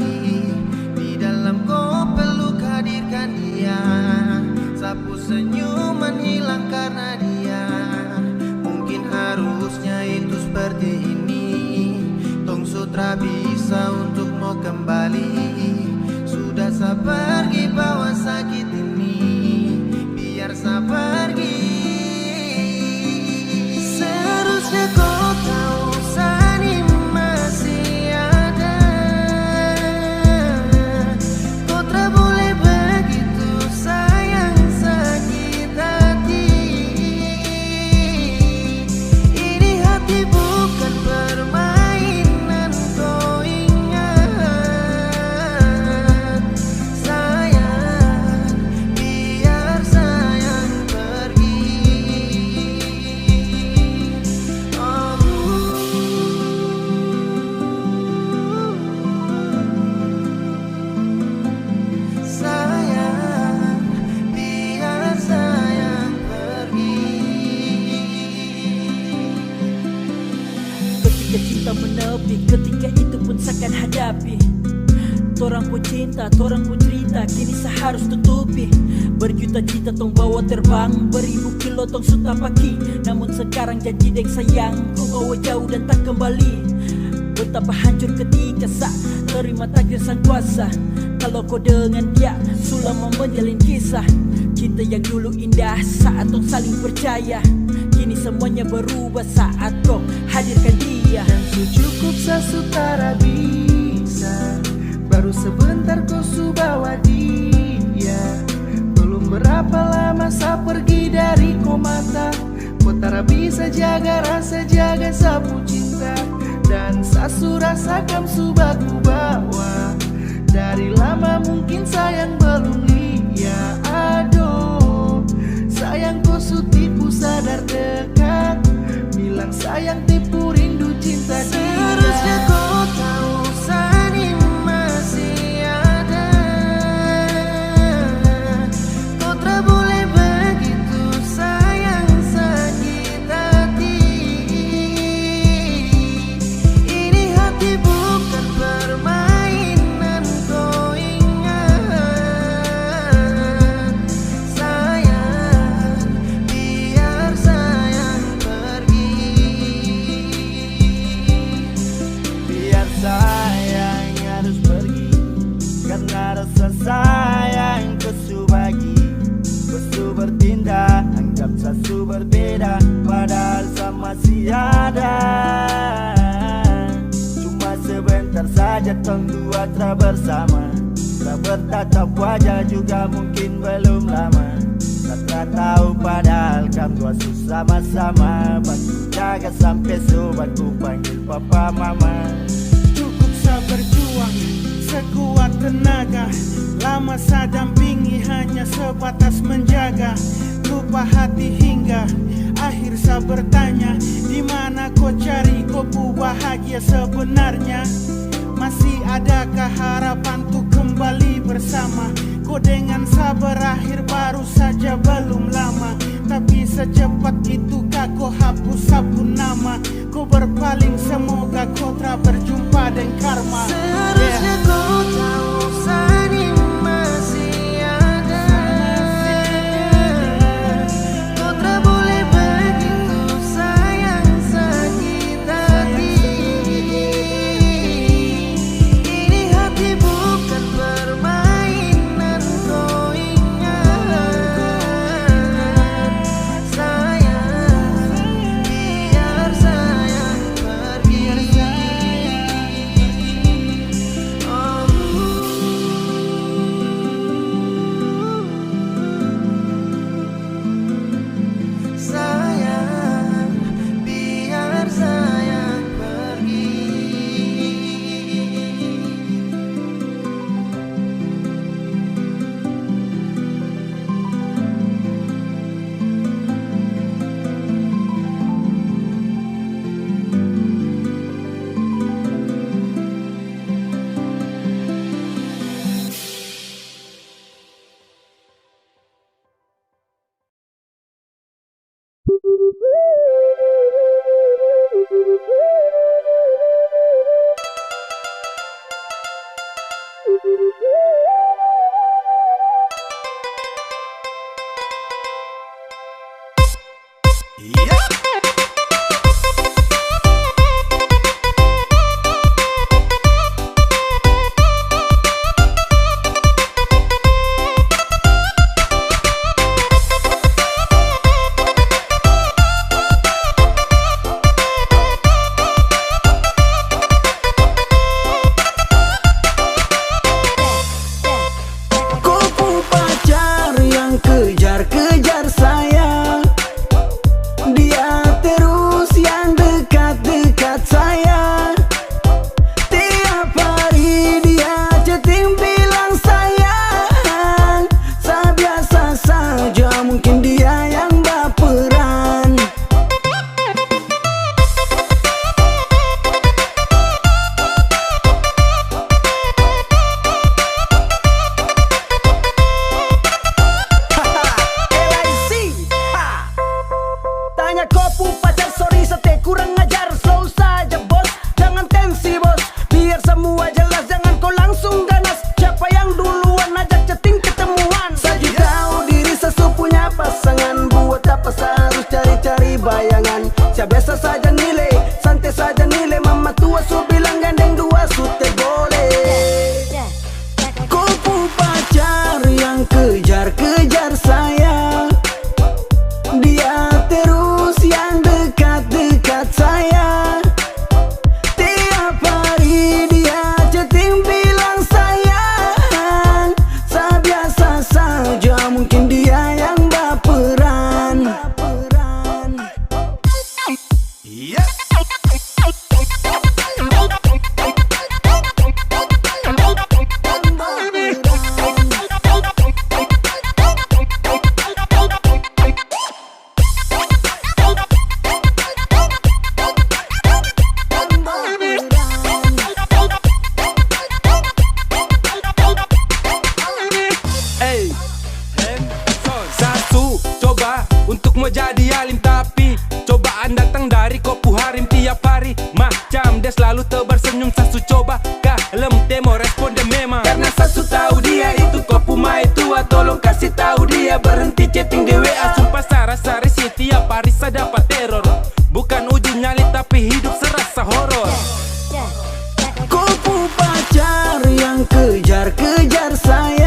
Di dalam kau peluk hadirkan dia, sapu senyuman hilang karena dia. Mungkin harusnya itu seperti ini, tong sutra bisa untuk mau kembali. Sudah saya pergi bawa sakit ini, biar saya pergi. Seharusnya kau tahu Sani masih ada. Kau tak boleh begitu sayang sakit hati. Ini hati bukan permainan, kau ingat. Sayang, biar sayang pergi. Sayang, biar sayang pergi. Ketika cinta menepi, ketika itu pun seakan hadapi. Torang pun cinta, torang pun cerita, kini saya harus tutupi. Berjuta cita tong bawa terbang, beribu kilo tong suta pagi. Namun sekarang janji deng sayang, kau bawa jauh dan tak kembali. Betapa hancur ketika sa terima takdir sang kuasa. Kalau kau dengan dia, selama menjalin kisah. Cinta yang dulu indah saat tong saling percaya, kini semuanya berubah saat kau hadirkan dia. Dan cukup sesutara bisa, baru sebentar kau su bawa dia. Belum berapa lama saya pergi dari kau mata, kau tak bisa jaga rasa, jaga sapu cinta. Dan saya su rasakan su baku bawa. Dari lama mungkin sayang belum lihat. Aduh, sayang kau su tipu sadar dekat, bilang sayang tipu rindu cinta dia. Seharusnya kau tahu Sani masih ada. Kau tak boleh begitu sayang sakit hati. Ini hati rasa sayang kau su bagi, kau su bertindak anggap sasu berbeda, padahal sama si ada. Cuma sebentar saja tong dua tra bersama, tra bertatap wajah juga mungkin belum lama. Tak tahu padahal kam dua sama-sama, bantu jaga sampai sobat ku panggil papa mama. Cukup sabar juang sekuat tenaga, lama saya dampingi hanya sebatas menjaga. Lupa hati hingga akhir saya bertanya, di mana kau cari kopu bahagia sebenarnya? Masih adakah harapan untuk kembali bersama? Kau dengan sabar akhir baru saja belum lama, tapi secepat itukah kau hapus sabun nama? Kau berpaling semoga kau tak berjumpa dengan karma. Seharusnya kau tahu Sani masih ada. Kau tak boleh begitu sayang sakit hati. Ini hati bukan permainan, kau ingat. Sayang, biar sayang pergi. Sayang, biar sayang pergi. Kupu pacar yang kejar-kejar saya, dia terus yang dekat-dekat saya. Tiap hari dia chatting bilang sayang, saya biasa saja mungkin dia yang baperan. Tanya kopu pacar, sorry sete kurang ajar. Slow saja bos, jangan tensi bos, biar semua jelas, jangan kau langsung ganas. Siapa yang duluan ajak chatting ketemuan? Saya juga tahu diri sesu punya pasangan, buat apa saya harus cari-cari bayangan? Saya biasa saja nilai, santai saja nilai. Mama tua su bilang gandeng dua su teh boleh. Kupu pacar yang kejar-kejar saya, dia terus yang dekat-dekat saya. Tiap hari dia chatting bilang sayang, saya biasa saja mungkin dia yang baperan. Hey, Sasu coba untuk mau jadi alim, tapi cobaan datang dari kopu harim tiap hari. Macam dia selalu tersenyum, Sasu coba kalem demo respon dia memang. Karena Sasu tahu dia itu kopu mai tua, tolong kasih tahu dia berhenti chatting di WA. Sumpah saya risih tiap hari saya dapat teror, bukan uji nyali tapi hidup serasa horor. Kupu pacar yang kejar-kejar saya,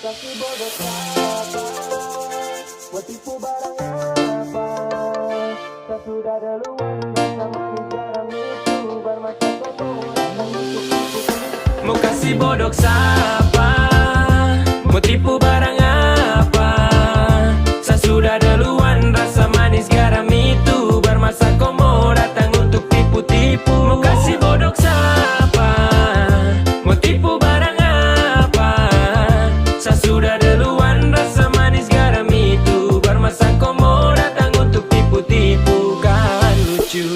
kasih bodoh siapa? Mau tipu barang apa? Tak sudah duluan rasa manis garam itu bermata kotor. Mau kasih bodoh siapa? Mau tipu barang apa? Saya sudah duluan rasa manis garam itu bermasa komo datang untuk tipu-tipu. Mau kasih bodoh siapa? Mau tipu barang apa? Saya sudah duluan rasa manis garam itu bermasa komo datang untuk tipu-tipu. Kan lucu.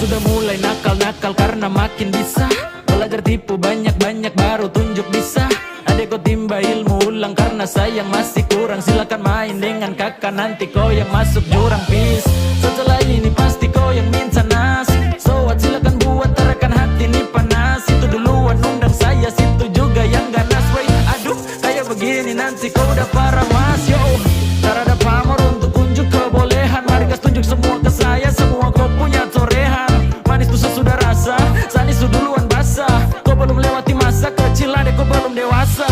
Sudah mulai nakal-nakal karena makin bisa belajar tipu banyak-banyak baru tunjuk bisa. Adek kau timba ilmu ulang karena sayang masih kurang. Silakan main dengan kakak nanti kau yang masuk jurang pis. Setelah ini pasti kau yang minta nasi. So what silakan buat terakan hati ini panas. Itu duluan undang saya situ juga yang ganas. Wait aduh kayak begini nanti kau udah parah mas yo. Tak ada pamor untuk unjuk kebolehan. Mari gas tunjuk semua ke saya. Semua kau punya torehan. Manis tuh sesudah rasa, sanis tuh duluan basah. Kau belum lewati masa kecil adek kau belum dewasa.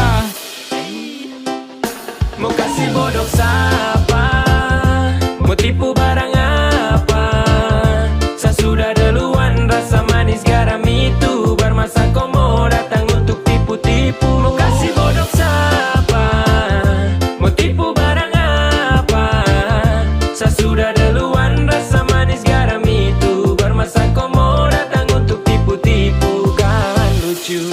Mau kasih bodoh siapa? Mau tipu barang apa? Saya sudah duluan rasa manis garam itu bermasa komo datang untuk tipu-tipu. Mau kasih bodoh siapa? Mau tipu barang apa? Saya sudah duluan rasa manis garam itu bermasa komo datang untuk tipu-tipu. Kan lucu.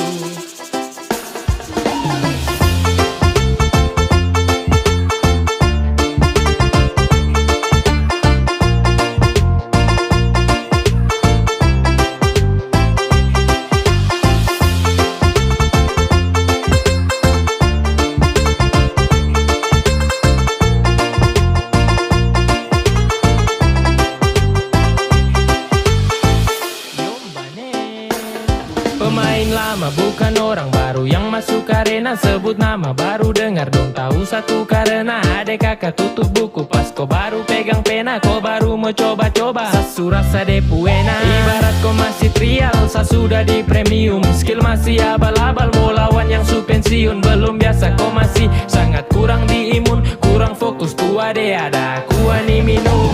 Pemain lama bukan orang baru yang masuk arena. Sebut nama baru dengar dong tahu satu karena adek kakak tutup buku pas kau baru pegang pena. Kau baru mau coba-coba sasu rasa depuena. Ibarat kau masih trial sa sudah di premium. Skill masih abal-abal mau lawan yang su pensiun. Belum biasa kau masih sangat kurang di imun. Kurang fokus tu ade ada kuah nih minum.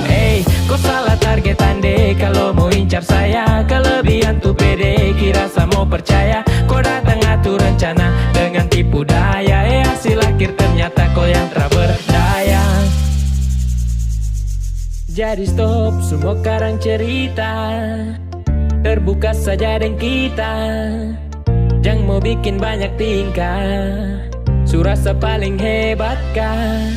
Kau salah target ande kalau mau incar saya. Kelebihan tu pede kira sama mau percaya. Kau datang atur rencana dengan tipu daya. Hasil akhir ternyata kau yang tak berdaya. Jadi stop semua karang cerita. Terbuka saja dengan kita. Jangan mau bikin banyak tingkah. Surasa paling hebat kan.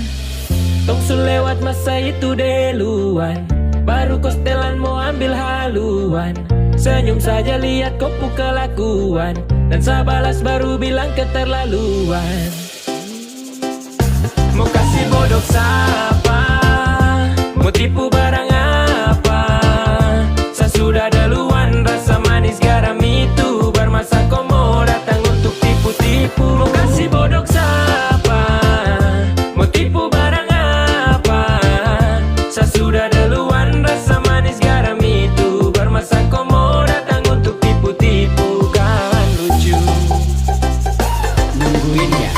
Tong su lewat masa itu duluan. Baru kau setelan mau ambil haluan. Senyum saja lihat kau kelakuan. Dan saya balas baru bilang keterlaluan. Mau kasih bodoh siapa? Mau tipu barang apa? Saya sudah duluan rasa manis garam itu bermasa komo datang untuk tipu-tipu. Mau kasih bodoh siapa? Mau tipu barang apa? Saya sudah duluan rasa manis garam itu bermasa komo datang untuk tipu-tipu. Kan lucu. Nungguin ya.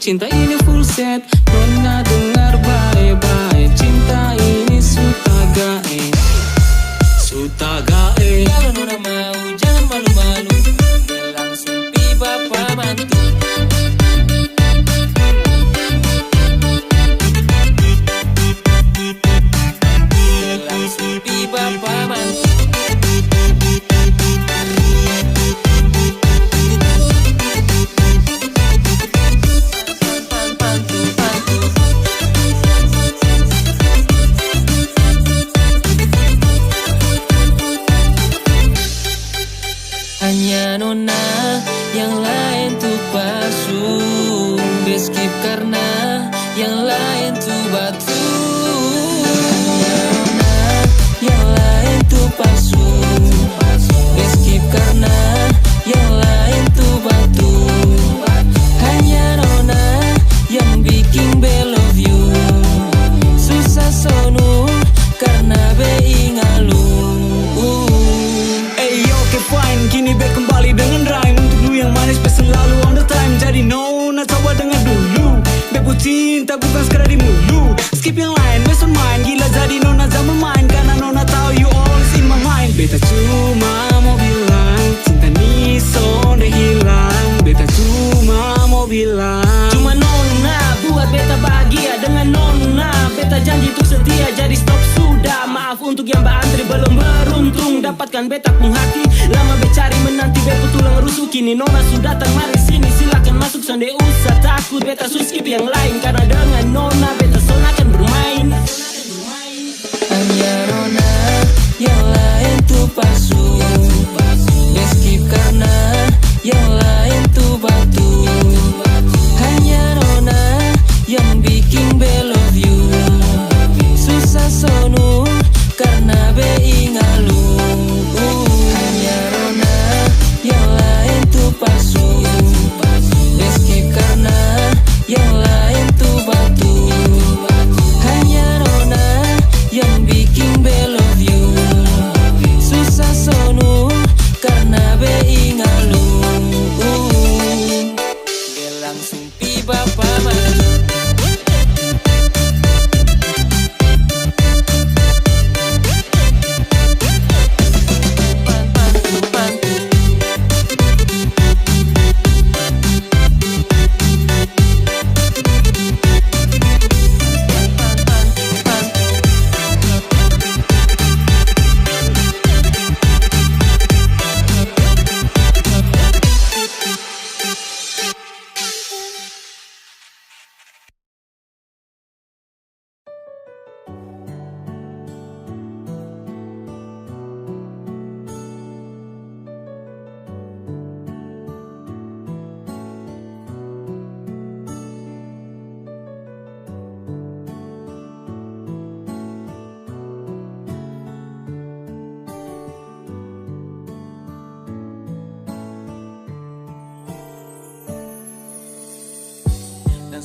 cinta ini full set. Nona dengar baik-baik, cinta ini suta gae. Suta gae. Kalau nona mau jangan malu-malu, langsung pi bapak mantu. Langsung pi bapak mantu. Hanya nona, yang lain tuh palsu. Beskip karena yang lain tuh batu. Hanya nona, yang lain tuh palsu. Beskip karena yang lain tuh batu. Hanya nona, yang bikin be love you. Susah sonu karena be ingalu. Fine, kini back kembali dengan rhyme. Untuk lu yang manis, pesan lalu on the time. Jadi nona coba dengar dulu. Bebo cinta bukan sekadar di mulu. Skip yang lain, based on mine. Gila jadi nona zaman main. Karena nona tahu you always in my mind. Beta cuma mau bilang, cinta ni sonde hilang. Beta cuma mau bilang, cuma nona buat beta bahagia dengan nona. Beta janji untuk setia, jadi stop sudah. Maaf untuk yang berantri belum beruntung dapatkan beta pun hati. Lama becari menanti beta tulang rusuk. Kini nona sudah datang, mari sini silakan masuk. Sonde usah takut, beta skip yang lain. Karena dengan nona beta son akan bermain. Hanya nona, yang lain tuh palsu. Skip karena yang lain tuh batu. Hanya nona, yang bikin be love you. Susah sonu karena be ingalu. Hanya nona, yang lain tuh palsu. Skip karena yang lain tuh batu. Hanya nona, yang bikin be love you. Susah sonu karena be ingalu. Be langsung pi bapak mantu.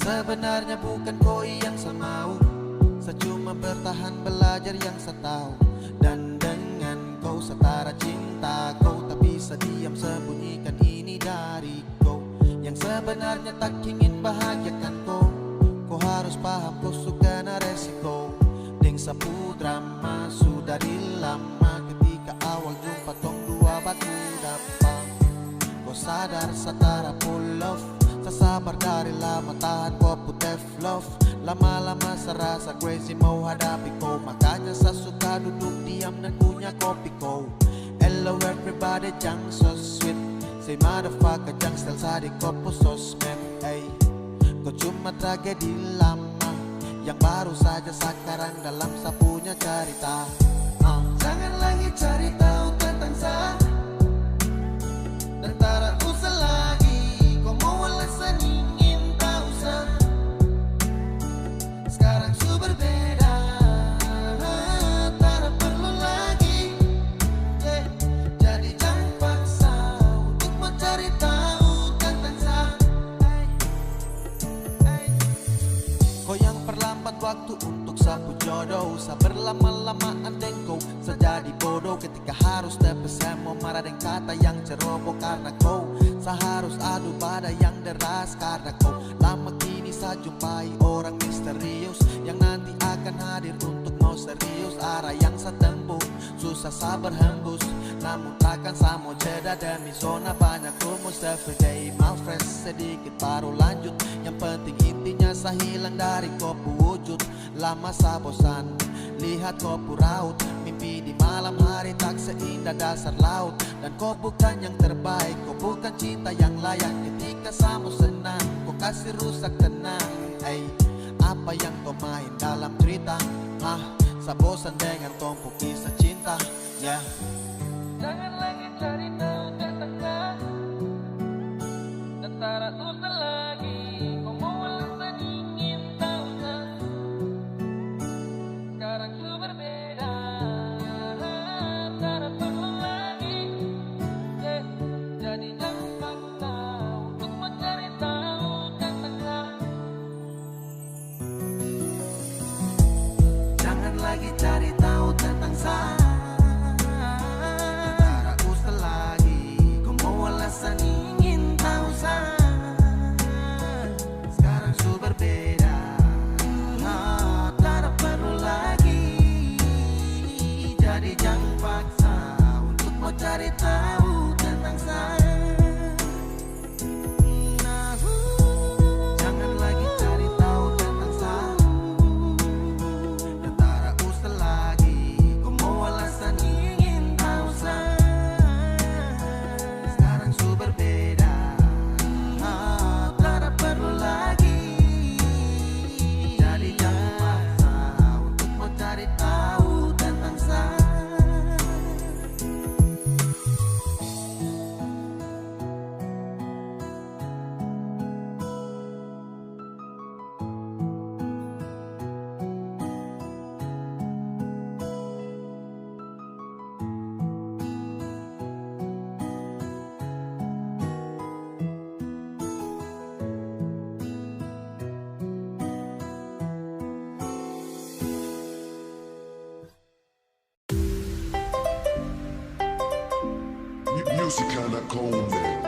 Sebenarnya bukan koi yang saya mau, saya cuma bertahan belajar yang saya tahu. Dan dengan kau setara cinta kau, tak bisa diam sembunyikan ini dari kau. Yang sebenarnya tak ingin bahagiakan kau, kau harus paham kau suka na resiko. Deng sapu drama sudah di lama, ketika awal jumpa tong dua batu dapat. Kau sadar setara full love, sabar dari lama tahan kau putih love. Lama-lama serasa crazy mau hadapi kau, makanya saya suka duduk diam dan punya kopi kau. Hello everybody, jang so sweet. Say motherfucker, jang style sa di kopo sosmed. Ay, kau cuma tragedi lama yang baru saja sekarang dalam saya punya cerita. Jangan lagi cari tahu tentang saya, dan tak usah lagi kau mau alasan ingin tahu saya. Sekarang su berbeda, tak perlu lagi, jadi jangan paksa untuk mencari tahu tentang saya. Kau yang perlambat waktu untuk sapu jodoh, saya berlama-lamaan dan kau sejadi bodoh. Ketika harus tepes saya mau marah dengan kata yang ceroboh, karena kau saya harus adu pada yang deras. Karena kau lama kini terpaksa jumpai orang misterius yang nanti akan hadir untuk mau serius. Arah yang saya tempuh susah saya berhembus, namun takkan saya mau jeda demi zona banyak rumus. Every day my fresh, sedikit baru lanjut. Yang penting intinya saya hilang dari kopu wujud. Lama saya bosan lihat kopu raut, mimpi di malam hari tak seindah dasar laut. Dan kau bukan yang terbaik, kau bukan cinta yang layak. Ketika saya mau senang, kau kasih rusak tenang. Hey, apa yang kau main dalam cerita? Saya bosan dengan tumpuk kisah cinta. Yeah. Jangan lagi cari tahu tentang dan tak usah lagi kau mau alasan ingin tahu. Sekarang ku berbeda, tak perlu lagi. Jadi jangan paksa untuk mencari tahu tentang. Jangan lagi cari tahu tentang saya. Alasan ingin tahu saya. Sekarang su berbeda, tak perlu lagi. Jadi jangan paksa untuk mau cari tahu tentang saya. Jangan lagi cari tahu tentang saya. Dan tak usah lagi kau mau alasan ingin tahu saya. Berbeda, tak perlu lagi. Jadi jangan paksa untuk mau cari tahu tentang saya. Music kinda cold, man.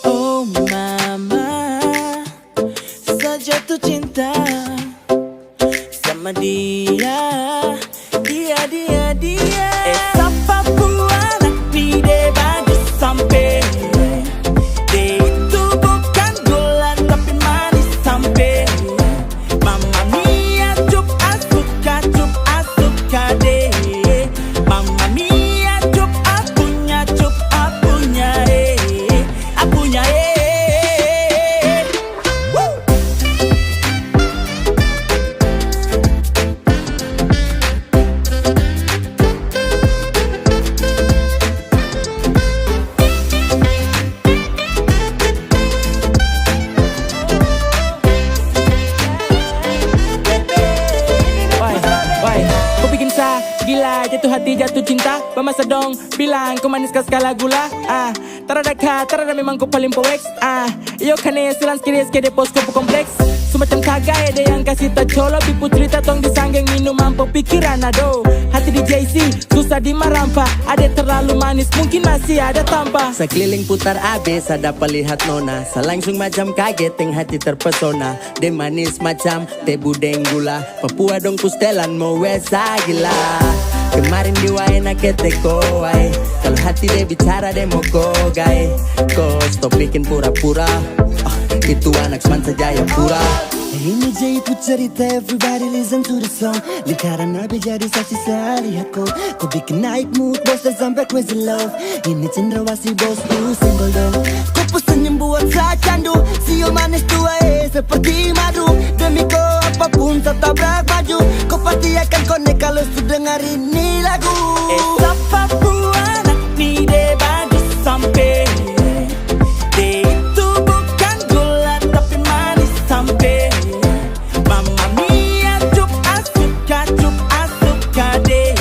Oh mama, saya jatuh cinta sama dia. Siapa anak pide baju sampai. Dia itu bukan gula tapi manis sampai. Mama mia cup asuka deh. Mama mia cup apunya Woo! Gila, jatuh hati, jatuh cinta. Pemasa dong, bilang kau manis kau skala gula. Tarada ka, tarada memang kau paling powex. Iyo kane silan skiris ke depos kau kompleks. Semacam kagak ada yang kasih tak colo. Pipu cerita tong disanggeng minum mampu pikiran ado. Hati di JC, susah di marampa. Ada terlalu manis, mungkin masih ada tanpa. Sekeliling putar abis, ada pelihat nona. Selangsung macam kaget, yang hati terpesona. De manis macam teh budeng gula. Papua dong pustelan mau wesa gila. Kemarin di waena keteko ay. Kalau hati dia bicara dia mau gogai. Kau stop bikin pura-pura. Itu anak semansa jaya pura. Ini jaitu cerita, everybody listen to the song. Lingkaran nabi jadi saksi saya lihat kau. Kau bikin naik mood bos dan sampai crazy love. Ini cendrawasih bos tuh single dong. Kau pesenyum buat saya candu. Siul manis tua seperti madu. Demi kau apapun tetap berbaju. Kau pasti akan connect kalau sudah dengar ini lagu. Siapa anak pide baju sampai. Dia itu bukan gula tapi manis sampai. Mama mia cup asuka deh.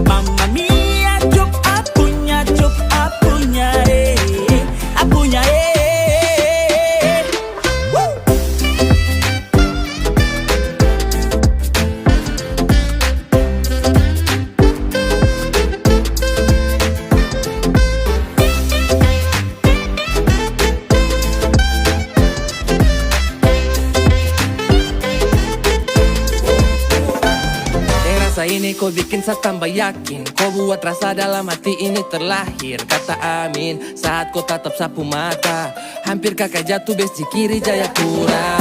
Mama mia cup apunya Rasa ini kau bikin saya tambah yakin, kau buat rasa dalam hati ini terlahir. Kata amin saat kau tatap sapu mata, hampir kakak jatuh besi kiri Jayapura.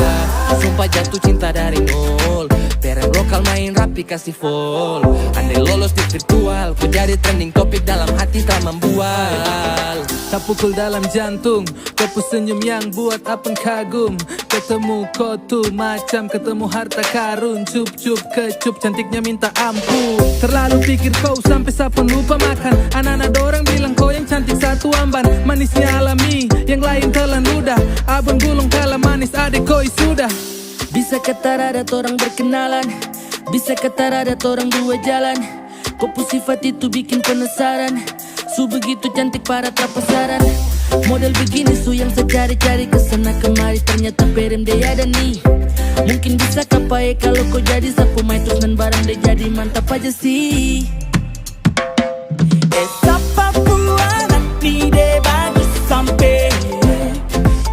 Sumpah jatuh cinta dari nol, perem lokal main rapi kasih full. Andai lolos di virtual, kau jadi trending topik dalam hati tak membual. Tak pukul dalam jantung, kau senyum yang buat apeng kagum. Ketemu kau tuh macam ketemu harta karun. Cup-cup kecup cantiknya minta ampun. Terlalu pikir kau sampai sapun lupa makan. Anak-anak dorang bilang kau yang cantik satu amban. Manisnya alami, yang lain telan ludah. Abang gulung kalah manis adek koi sudah. Bisa kata rada orang berkenalan, bisa kata rada orang dua jalan. Kau sifat itu bikin penasaran, su begitu cantik para terpasaran. Model begini su yang saya cari-cari kesana kemari, ternyata perem dia ada nih. Mungkin bisa kapai kalau kau jadi sapu main terus dan barang dia jadi mantap aja sih. Esa Papua nanti deh bagus sampai.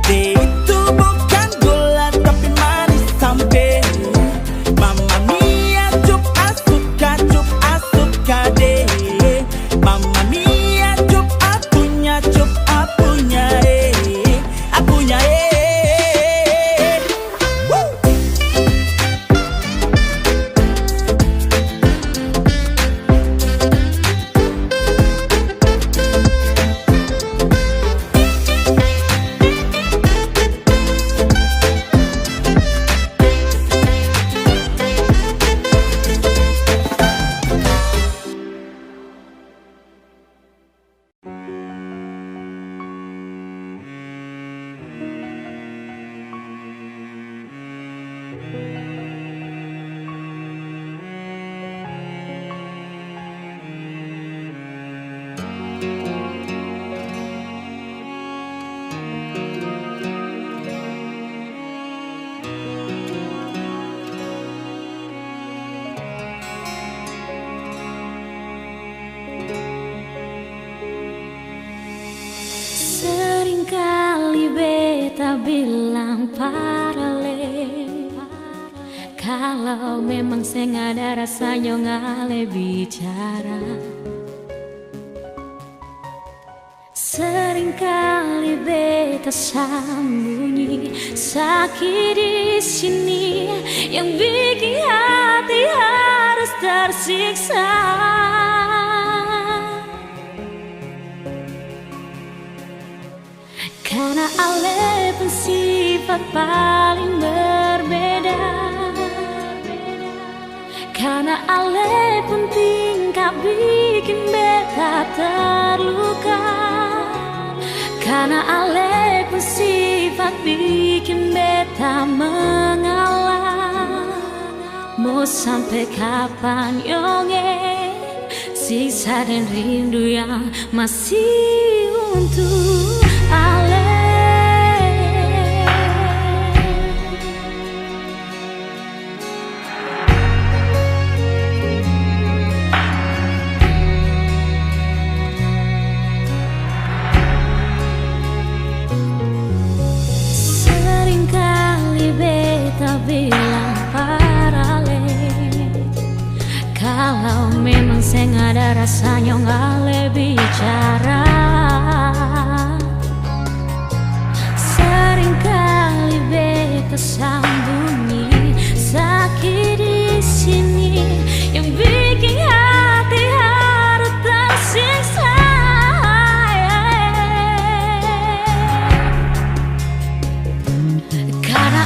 Dia itu bukan gula tapi manis sampai. Mamma mia cup asuka deh. Mamma mia cup apunya Seringkali beta bilang paralel, kalau memang saya ada rasanya ngale bicara. Seringkali beta sembunyi sakit di sini yang bikin hati harus tersiksa. Karena ale pun sifat paling berbeda, karena ale pun tingkah bikin beta terluka, karena ale pun sifat bikin beta mengalah. Mau sampai kapan yonge siksa dan rindu yang masih untuk ale. Seringkali beta bilang paralel, kalau memang saya ada rasanya ngale bicara. Seringkali beta sembunyi sakit di sini yang bikin hati harus tersiksa. Karena